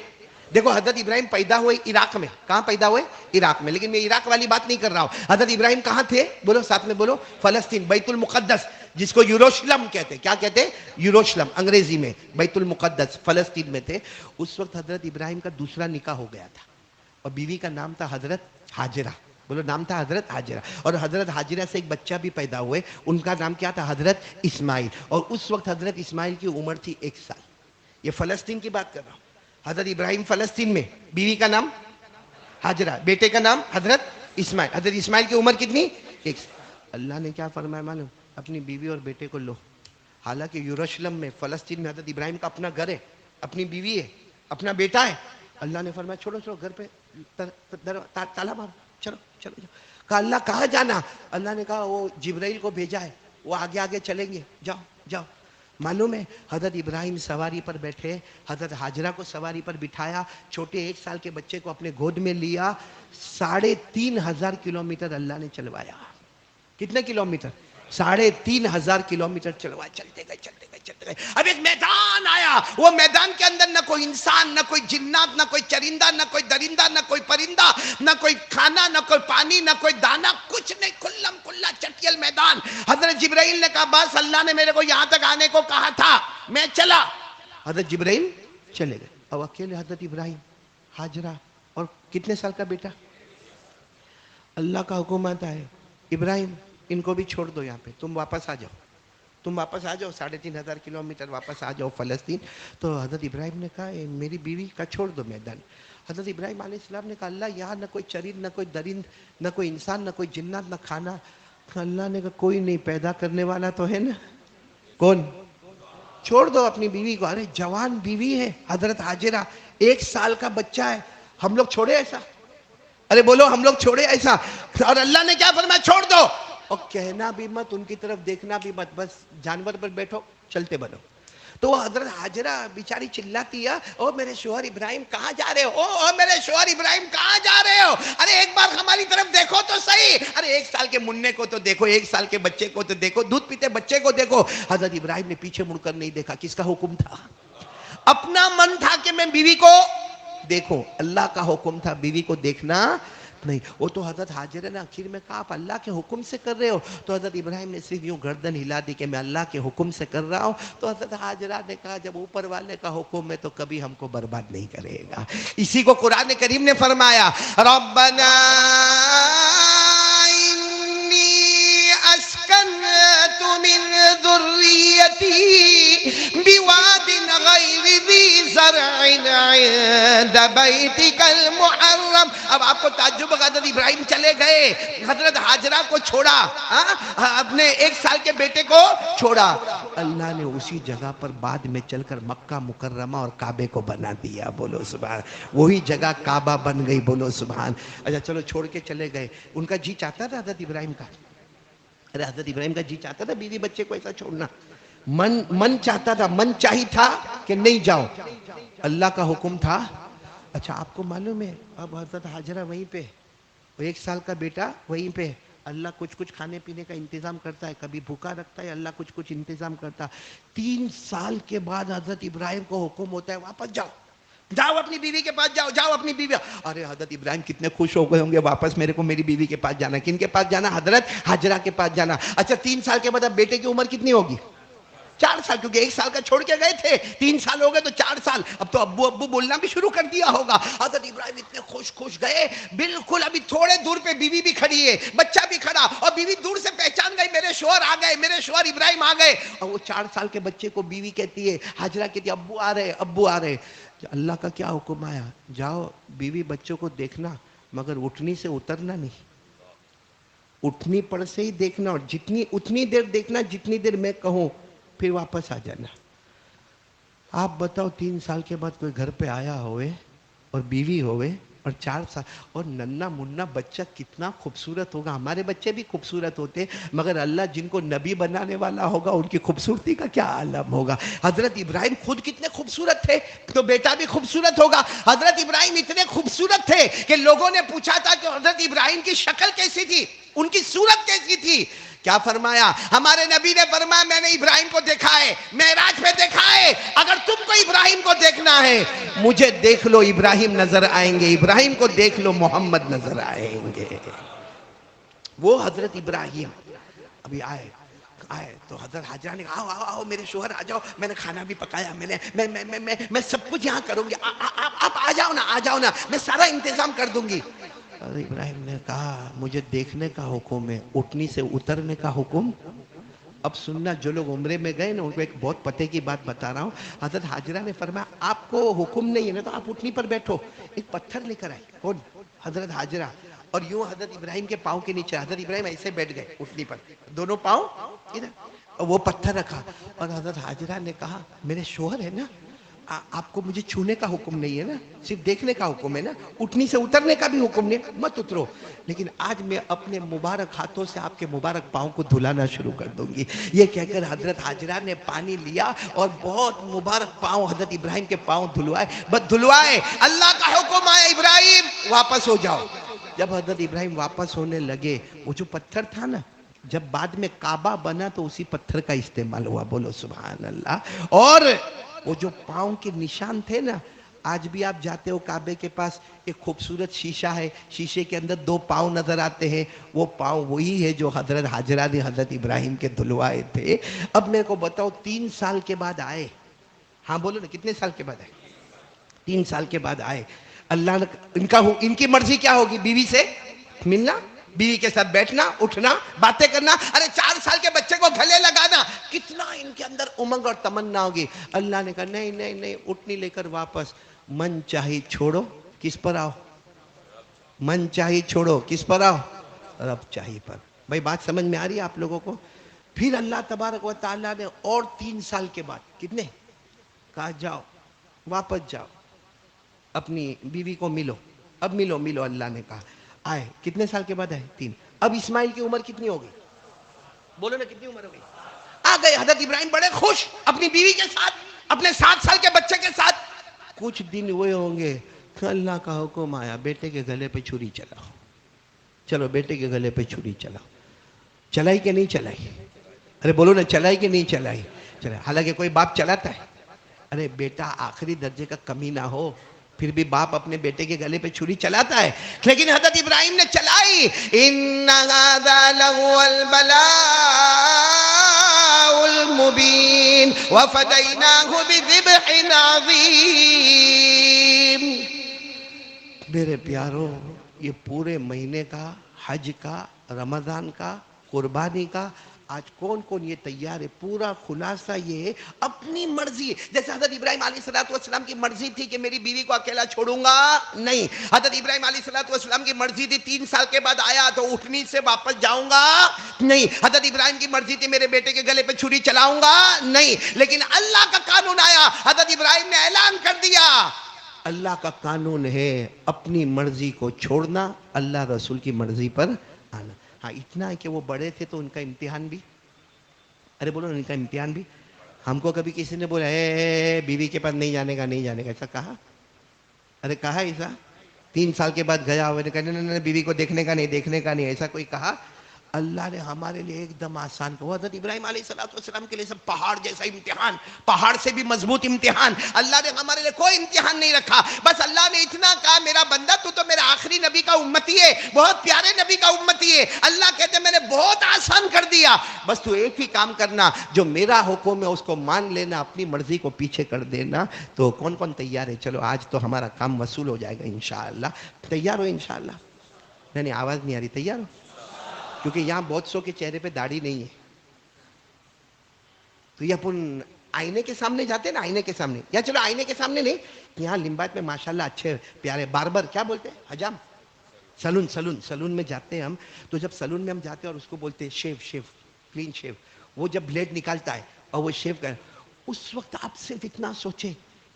دیکھو حضرت ابراہیم پیدا ہوئے عراق میں. کہاں پیدا ہوئے؟ عراق میں. لیکن میں عراق والی بات نہیں کر رہا ہوں. حضرت ابراہیم کہاں تھے؟ بولو ساتھ میں بولو. فلسطین، بیت المقدس، جس کو یروشلم کہتے. کیا کہتے؟ یروشلم انگریزی میں. بیت المقدس فلسطین میں تھے. اس وقت حضرت ابراہیم کا دوسرا نکاح ہو گیا تھا، اور بیوی کا نام تھا حضرت ہاجرہ. بولو نام تھا حضرت ہاجرہ. اور حضرت ہاجرہ سے ایک بچہ بھی پیدا ہوئے، ان کا نام کیا تھا؟ حضرت اسماعیل. اور اس وقت حضرت اسماعیل کی عمر تھی 1 سال. یہ فلسطین کی بات کر رہا ہوں. حضرت ابراہیم فلسطین میں، بیوی کا نام ہاجرہ، بیٹے کا نام حضرت اسماعیل. حضرت اسماعیل کی عمر کتنی؟ 1 سال. اللہ نے کیا فرمایا معلوم؟ اپنی بیوی اور بیٹے کو لو. حالانکہ یروشلم میں فلسطین میں حضرت ابراہیم کا اپنا گھر ہے، اپنی بیوی ہے، اپنا بیٹا ہے. اللہ نے فرمایا چھوڑو چھوڑو، گھر پہ تالا مارو، چلو چلو جاؤ. کہا اللہ کہاں جانا؟ اللہ نے کہا وہ جبرائیل کو بھیجا ہے، وہ آگے آگے چلیں گے، جاؤ جاؤ. معلوم ہے حضرت ابراہیم سواری پر بیٹھے، حضرت ہاجرہ کو سواری پر بٹھایا، چھوٹے 1 سال کے بچے کو اپنے گود میں لیا. 3,500 کلومیٹر اللہ نے چلوایا. کتنے کلومیٹر؟ 3,500 کلومیٹر چلوایا. چلتے گئے چلتے گئے چلتے گئے. اب ایک میدان آیا. وہ میدان کے اندر نہ کوئی انسان، نہ کوئی جنات، نہ کوئی چرندہ، نہ کوئی درندہ، نہ کوئی پرندہ، نہ کوئی کھانا، نہ کوئی پانی، نہ کوئی دانا، کچھ نہیں. کھلم کھلا چٹیل میدان. حضرت جبرائیل نے کہا بس اللہ نے میرے کو یہاں تک آنے کو کہا تھا، میں چلا. حضرت جبرائیل چلے گئے، اب اکیلے حضرت ابراہیم، ہاجرہ اور کتنے سال کا بیٹا. اللہ کا حکم آتا ہے ابراہیم ان کو بھی چھوڑ دو یہاں پہ، تم واپس آ جاؤ، تم واپس آ جاؤ 3,500 کلومیٹر واپس آ جاؤ فلسطین. تو حضرت ابراہیم نے کہا میری بیوی کا چھوڑ دو میدان. حضرت ابراہیم علیہ السلام نے کہا اللہ یہاں نہ کوئی چرند، نہ کوئی درند، نہ کوئی انسان، نہ کوئی جنات، نہ کھانا. اللہ نے کہا کوئی نہیں، پیدا کرنے والا تو ہے نا. کون؟ چھوڑ دو اپنی بیوی کو. ارے جوان بیوی ہے حضرت حاجرہ، 1 سال کا بچہ ہے، ہم لوگ چھوڑے ایسا؟ ارے بولو ہم لوگ چھوڑے ایسا؟ اور اللہ نے کیا فرمایا؟ چھوڑ دو. اور کہنا بھی مت، ان کی طرف دیکھنا بھی مت، بس جانور پر بیٹھو چلتے بنو. تو وہ حضرت حاجرہ بیچاری چلاتی ہے او میرے شوہر ابراہیم کہاں جا رہے ہو، او میرے شوہر ابراہیم کہاں جا رہے ہو، ارے ایک بار ہماری طرف دیکھو تو صحیح، ارے 1 سال کے مننے کو تو دیکھو، 1 سال کے بچے کو تو دیکھو، دودھ پیتے بچے کو دیکھو. حضرت ابراہیم نے پیچھے مڑ کر نہیں دیکھا. کس کا حکم تھا؟ اپنا من تھا کہ میں بیوی کو دیکھوں، اللہ کا حکم تھا بیوی کو دیکھنا نہیں. وہ تو حضرت حاجرہ نے آخر میں کہا آپ اللہ کے حکم سے کر رہے ہو. تو حضرت ابراہیم نے صرف یوں گردن ہلا دی کہ میں اللہ کے حکم سے کر رہا ہوں. تو حضرت حاجرہ نے کہا جب اوپر والے کا حکم ہے تو کبھی ہم کو برباد نہیں کرے گا. اسی کو قرآن کریم نے فرمایا ربنا انی اسکنت من ذریتی بواد غیر ذی زرع عند بیتک المحرم. اب آپ کو تعجب ہوگا حضرت ابراہیم چلے گئے، حضرت حاجرہ کو چھوڑا، اپنے 1 سال کے بیٹے کو چھوڑا. اللہ نے اسی جگہ پر بعد میں چل کر مکہ مکرمہ اور کعبے کو بنا دیا. بولو سبحان. وہی جگہ کعبہ بن گئی. بولو سبحان. اچھا چلو چھوڑ کے چلے گئے. ان کا جی چاہتا تھا حضرت ابراہیم کا، ارے حضرت ابراہیم کا جی چاہتا تھا بیوی بچے کو ایسا چھوڑنا؟ من چاہتا تھا، من چاہی تھا کہ نہیں جاؤ، اللہ کا حکم تھا. اچھا آپ کو معلوم ہے اب حضرت حاجرہ وہیں پہ، 1 سال کا بیٹا وہیں پہ. اللہ کچھ کھانے پینے کا انتظام کرتا ہے، کبھی بھوکا رکھتا ہے، اللہ کچھ انتظام کرتا. 3 سال کے بعد حضرت ابراہیم کو حکم ہوتا ہے واپس جاؤ، جاؤ اپنی بیوی کے پاس، جاؤ اپنی بیوی. ارے حضرت ابراہیم کتنے خوش ہو گئے ہوں گے، واپس میرے کو میری بیوی کے پاس جانا. کن کے پاس جانا؟ حضرت حاجرہ کے پاس جانا. اچھا 3 سال کے بعد اب بیٹے کی عمر کتنی ہوگی؟ 4 سال، کیونکہ 1 سال کا چھوڑ کے گئے تھے، 3 سال ہو گئے تو 4 سال. اب تو ابو بولنا بھی شروع کر دیا ہوگا. حضرت ابراہیم اتنے خوش گئے، بالکل ابھی تھوڑے دور پہ بیوی بھی کھڑی ہے، بچہ بھی کھڑا، اور بیوی دور سے پہچان گئی میرے شوہر آ گئے، میرے شوہر ابراہیم آ گئے. اور وہ 4 سال کے بچے کو بیوی کہتی ہے، حاجرہ کہتی ہے ابو آ رہے، ابو آ رہے. اللہ کا کیا حکم آیا؟ جاؤ بیوی بچوں کو دیکھنا مگر اٹھنی سے اترنا نہیں، اٹھنی پر سے ہی دیکھنا، اور اتنی دیر دیکھنا جتنی دیر میں کہوں، پھر واپس آ جانا. آپ بتاؤ 3 سال کے بعد کوئی گھر پہ آیا ہوئے اور بیوی ہوئے اور 4 سال اور ننا منا بچہ کتنا خوبصورت ہوگا. ہمارے بچے بھی خوبصورت ہوتے مگر اللہ جن کو نبی بنانے والا ہوگا ان کی خوبصورتی کا کیا عالم ہوگا. حضرت ابراہیم خود کتنے خوبصورت تھے تو بیٹا بھی خوبصورت ہوگا. حضرت ابراہیم اتنے خوبصورت تھے کہ لوگوں نے پوچھا تھا کہ حضرت ابراہیم کی شکل کیسی تھی، ان کی صورت کیسی تھی. کیا فرمایا ہمارے نبی نے؟ فرمایا میں نے ابراہیم کو دیکھا ہے، معراج پہ دیکھا ہے. اگر تم کو ابراہیم کو دیکھنا ہے مجھے دیکھ لو، ابراہیم نظر آئیں گے. ابراہیم کو دیکھ لو، محمد نظر آئیں گے. وہ حضرت ابراہیم ابھی آئے تو حضرت حاجرہ نے کہا آؤ میرے شوہر آ جاؤ، میں نے کھانا بھی پکایا، میں سب کچھ یہاں کروں گی، آپ آ جاؤ نا، میں سارا انتظام کر دوں گی. ابراہیم نے کہا مجھے دیکھنے کا حکم ہے، اٹھنی سے اترنے کا حکم. اب سننا، جو لوگ عمرے میں گئے نا ان کو ایک بہت پتے کی بات بتا رہا ہوں. حضرت حاجرہ نے فرمایا آپ کو حکم نہیں ہے نا تو آپ اٹھنی پر بیٹھو. ایک پتھر لے کر آئے. کون؟ حضرت حاجرہ. اور یوں حضرت ابراہیم کے پاؤں کے نیچے حضرت ابراہیم ایسے بیٹھ گئے اٹھنی پر، دونوں پاؤں ادھر، اور وہ پتھر رکھا. اور حضرت حاجرہ نے کہا میرے شوہر ہے نا، آپ کو مجھے چھونے کا حکم نہیں ہے نا، صرف دیکھنے کا حکم ہے نا، اٹھنی سے اترنے کا بھی حکم نہیں، مت اترو. لیکن آج میں اپنے مبارک ہاتھوں سے آپ کے مبارک پاؤں کو دھلانا شروع کر دوں گی. یہ کہہ کر حضرت حاجرہ نے پانی لیا اور بہت مبارک پاؤں حضرت ابراہیم کے پاؤں دھلوائے. بس دھلوائے، اللہ کا حکم آیا ابراہیم واپس ہو جاؤ. جب حضرت ابراہیم واپس ہونے لگے، وہ جو پتھر تھا نا، جب بعد میں کعبہ بنا تو اسی پتھر کا استعمال ہوا. بولو سبحان اللہ. اور وہ جو پاؤں کے نشان تھے نا، آج بھی آپ جاتے ہو کعبے کے پاس ایک خوبصورت شیشہ ہے، شیشے کے اندر 2 پاؤں نظر آتے ہیں، وہ پاؤں وہی ہے جو حضرت حاجرہ نے حضرت ابراہیم کے دھلوائے تھے. اب میرے کو بتاؤ 3 سال کے بعد آئے ہاں بولو نا، کتنے سال کے بعد آئے؟ 3 سال کے بعد آئے. اللہ نے ان کی مرضی کیا ہوگی؟ بیوی سے ملنا، بیوی کے ساتھ بیٹھنا، اٹھنا، باتیں کرنا. ارے 4 سال کے بچے کو گلے لگانا، کتنا ان کے اندر امنگ اور تمنا ہوگی. اللہ نے کہا نہیں نہیں نہیں، اٹھنی لے کر واپس. من چاہی چھوڑو، کس پر آؤ؟ من چاہی چھوڑو، کس پر آؤ؟ رب چاہی پر. بھائی بات سمجھ میں آ رہی ہے آپ لوگوں کو؟ پھر اللہ تبارک و تعالیٰ نے اور 3 سال کے بعد کتنے کہا جاؤ، واپس جاؤ، اپنی بیوی کو ملو. اب ملو ملو، اللہ نے کہا. آئے. کتنے سال کے بعد آئے؟ 3. اب اسماعیل کی عمر کتنی ہو گئی؟ بولو نا، کتنی عمر ہو گئی؟ آ گئے. حضرت ابراہیم بڑے خوش اپنی بیوی کے ساتھ، اپنے 7 سال کے بچے کے ساتھ. کچھ دن ہوئے ہوں گے، اللہ کا حکم آیا، بیٹے کے گلے پہ چھری چلاؤ. چلو بیٹے کے گلے پہ چھری چلاؤ. چلائی کہ نہیں چلائی؟ ارے بولو نا، چلائی کہ نہیں چلائی؟ چلا. حالانکہ کوئی باپ چلاتا ہے؟ ارے بیٹا آخری درجے کا کمی نہ ہو، پھر بھی باپ اپنے بیٹے کے گلے پہ چھری چلاتا ہے. لیکن حضرت ابراہیم نے چلائی. ان هذا لهو البلاء المبین وفدیناہ بذبح عظیم. میرے پیارو، یہ پورے مہینے کا، حج کا، رمضان کا، قربانی کا، آج کون کون یہ تیار ہے؟ پورا خلاصہ یہ ہے اپنی مرضی. جیسے حضرت ابراہیم علیہ السلام کی مرضی تھی کہ میری بیوی کو اکیلا چھوڑوں گا نہیں. حضرت ابراہیم علیہ السلام کی مرضی تھی 3 سال کے بعد آیا تو اٹھنی سے واپس جاؤں گا نہیں. حضرت ابراہیم کی مرضی تھی میرے بیٹے کے گلے پہ چھری چلاؤں گا نہیں. لیکن اللہ کا قانون آیا، حضرت ابراہیم نے اعلان کر دیا. اللہ کا قانون ہے اپنی مرضی کو چھوڑنا، اللہ رسول کی مرضی پر آنا. ہاں اتنا ہے کہ وہ بڑے تھے تو ان کا امتحان بھی، ارے بولو ان کا امتحان بھی. ہم کو کبھی کسی نے بولا اے بیوی کے پاس نہیں جانے کا، نہیں جانے کا، ایسا کہا؟ ارے کہا ایسا؟ 3 سال کے بعد گیا ہوا نے کہا نہیں بیوی کو دیکھنے کا نہیں، دیکھنے کا نہیں، ایسا کوئی کہا؟ اللہ نے ہمارے لیے ایک دم آسان کہا. حضرت ابراہیم علیہ السلام کے لیے سب پہاڑ جیسا امتحان، پہاڑ سے بھی مضبوط امتحان. اللہ نے ہمارے لیے کوئی امتحان نہیں رکھا. بس اللہ نے اتنا کہا میرا بندہ تو میرا آخری نبی کا امتی ہے، بہت پیارے نبی کا امتی ہے. اللہ کہتے میں نے بہت آسان کر دیا، بس تو ایک ہی کام کرنا، جو میرا حکم ہے اس کو مان لینا، اپنی مرضی کو پیچھے کر دینا. تو کون کون تیار ہے؟ چلو آج تو ہمارا کام وصول ہو جائے گا انشاءاللہ. تیار ہو انشاءاللہ؟ نہیں آواز نہیں آ رہی. تیار ہو؟ کیونکہ یہاں بہت سو کے چہرے پہ داڑھی نہیں ہے. تو یہ اپن آئینے کے سامنے جاتے ہیں نا، آئینے کے سامنے، یا چلو آئینے کے سامنے نہیں، یہاں لمبات میں ماشاءاللہ اچھے پیارے باربر، کیا بولتے ہیں حجام، سلون میں جاتے ہیں ہم. تو جب سلون میں ہم جاتے ہیں اور اس کو بولتے ہیں شیو کلین شیو، وہ جب بلیڈ نکالتا ہے اور وہ شیو کر، اس وقت آپ صرف اتنا سوچیں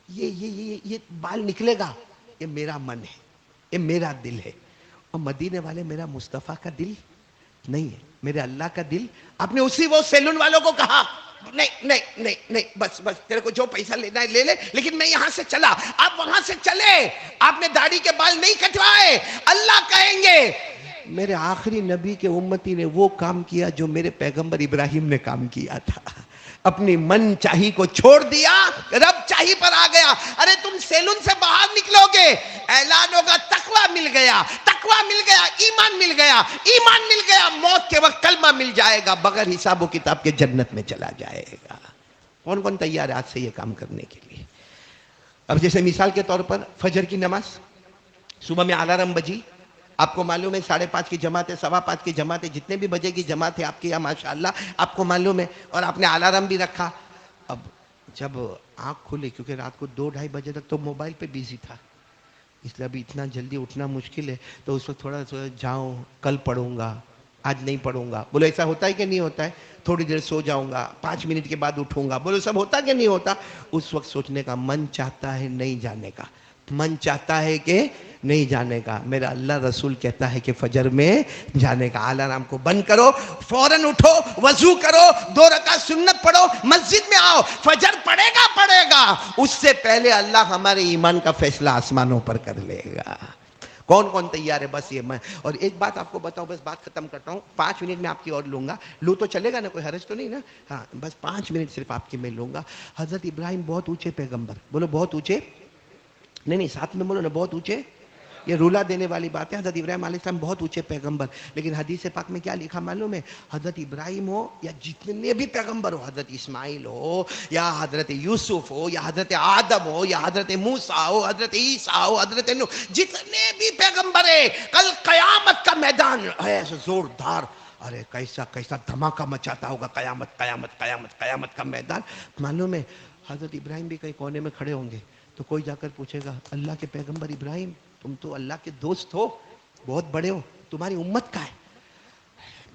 یہ بال نکلے گا، یہ میرا من ہے، یہ میرا دل ہے. اور مدینے والے میرا مصطفیٰ کا دل نہیں ہے، میرے اللہ کا دل. آپ نے اسی وہ سیلون والوں کو کہا نہیں نہیں نہیں نہیں، بس تیرے کو جو پیسہ لینا ہے لے لے، لیکن میں یہاں سے چلا. آپ وہاں سے چلے، آپ نے داڑھی کے بال نہیں کٹوائے. اللہ کہیں گے میرے آخری نبی کے امتی نے وہ کام کیا جو میرے پیغمبر ابراہیم نے کام کیا تھا. اپنی من چاہی کو چھوڑ دیا، رب چاہی پر آ گیا. ارے تم سیلون سے باہر نکلو گے، اعلان ہوگا تقوی مل گیا، تقوی مل گیا، ایمان مل گیا، ایمان مل گیا، موت کے وقت کلمہ مل جائے گا، بغیر حساب و کتاب کے جنت میں چلا جائے گا. کون کون تیار ہے آج سے یہ کام کرنے کے لیے؟ اب جیسے مثال کے طور پر فجر کی نماز، صبح میں الارم بجی، آپ کو معلوم ہے 5:30 کی جماعت ہے، 5:15 کی جماعت ہے، جتنے بھی بجے کی جماعت ہے آپ کے یہاں ماشاءاللہ آپ کو معلوم ہے، اور آپ نے الارم بھی رکھا. اب جب آنکھ کھلی، کیونکہ رات کو 2-2:30 بجے تک تو موبائل پہ بیزی تھا، اس لیے ابھی اتنا جلدی اٹھنا مشکل ہے، تو اس وقت تھوڑا سا جاؤں، کل پڑھوں گا، آج نہیں پڑھوں گا. بولو ایسا ہوتا ہے کہ نہیں ہوتا ہے؟ تھوڑی دیر سو جاؤں گا، 5 منٹ کے بعد اٹھوں گا. بولو سب ہوتا کہ نہیں ہوتا؟ اس وقت سوچنے کا من چاہتا ہے نہیں جانے کا، من چاہتا ہے کہ نہیں جانے کا. میرا اللہ رسول کہتا ہے کہ فجر میں جانے کا. الارم کو بند کرو، فوراً اٹھو، وضو کرو، 2 رکعت سنت پڑھو، مسجد میں آؤ. فجر پڑے گا، اس سے پہلے اللہ ہمارے ایمان کا فیصلہ آسمانوں پر کر لے گا. کون کون تیار ہے؟ بس یہ میں. اور ایک بات آپ کو بتاؤ، بس بات ختم کرتا ہوں، 5 منٹ میں آپ کی اور لوں گا. لوں تو چلے گا نا، کوئی حرج تو نہیں نا؟ ہاں بس 5 منٹ صرف آپ کی میں لوں گا. حضرت ابراہیم بہت اونچے پیغمبر، بولو بہت اونچے، نہیں ساتھ میں بولو نا، بہت اونچے. یہ رولا دینے والی بات ہے. حضرت ابراہیم علیہ السلام بہت اونچے پیغمبر, لیکن حدیث پاک میں کیا لکھا معلوم ہے؟ حضرت ابراہیم ہو یا جتنے بھی پیغمبر ہو, حضرت اسماعیل ہو یا حضرت یوسف ہو یا حضرت آدم ہو یا حضرت موسیٰ ہو, حضرت عیسیٰ ہو, حضرت نوح, جتنے بھی پیغمبر ہیں, کل قیامت کا میدان ہے زوردار. ارے کیسا کیسا دھماکہ مچاتا ہوگا قیامت قیامت قیامت قیامت کا میدان. معلوم ہے حضرت ابراہیم بھی کئی کونے میں کھڑے ہوں گے تو کوئی جا کر پوچھے گا, اللہ کے پیغمبر ابراہیم تم تو اللہ کے دوست ہو, بہت بڑے ہو, تمہاری امت کہاں ہے؟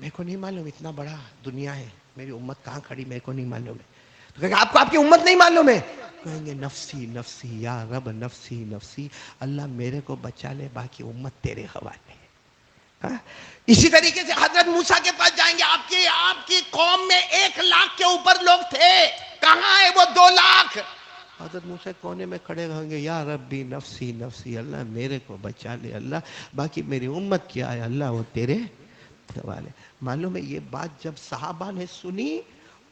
میرے کو نہیں معلوم, اتنا بڑا دنیا ہے, میری امت کہاں کھڑی میرے کو نہیں معلوم ہے. تو کہیں گے آپ کو آپ کی امت نہیں معلوم ہے؟ کہیں گے نفسی نفسی یا رب نفسی نفسی, اللہ میرے کو بچا لے, باقی امت تیرے حوالے. اسی طریقے سے حضرت موسیٰ کے پاس جائیں گے, آپ کی قوم میں 1,00,000 کے اوپر لوگ تھے, کہاں ہے وہ 2,00,000؟ حضرت موسیٰ کونے میں کھڑے رہیں گے, یا ربی نفسی نفسی, اللہ میرے کو بچا لے, اللہ باقی میری امت کیا ہے اللہ وہ تیرے حوالے. معلوم ہے یہ بات جب صحابہ نے سنی,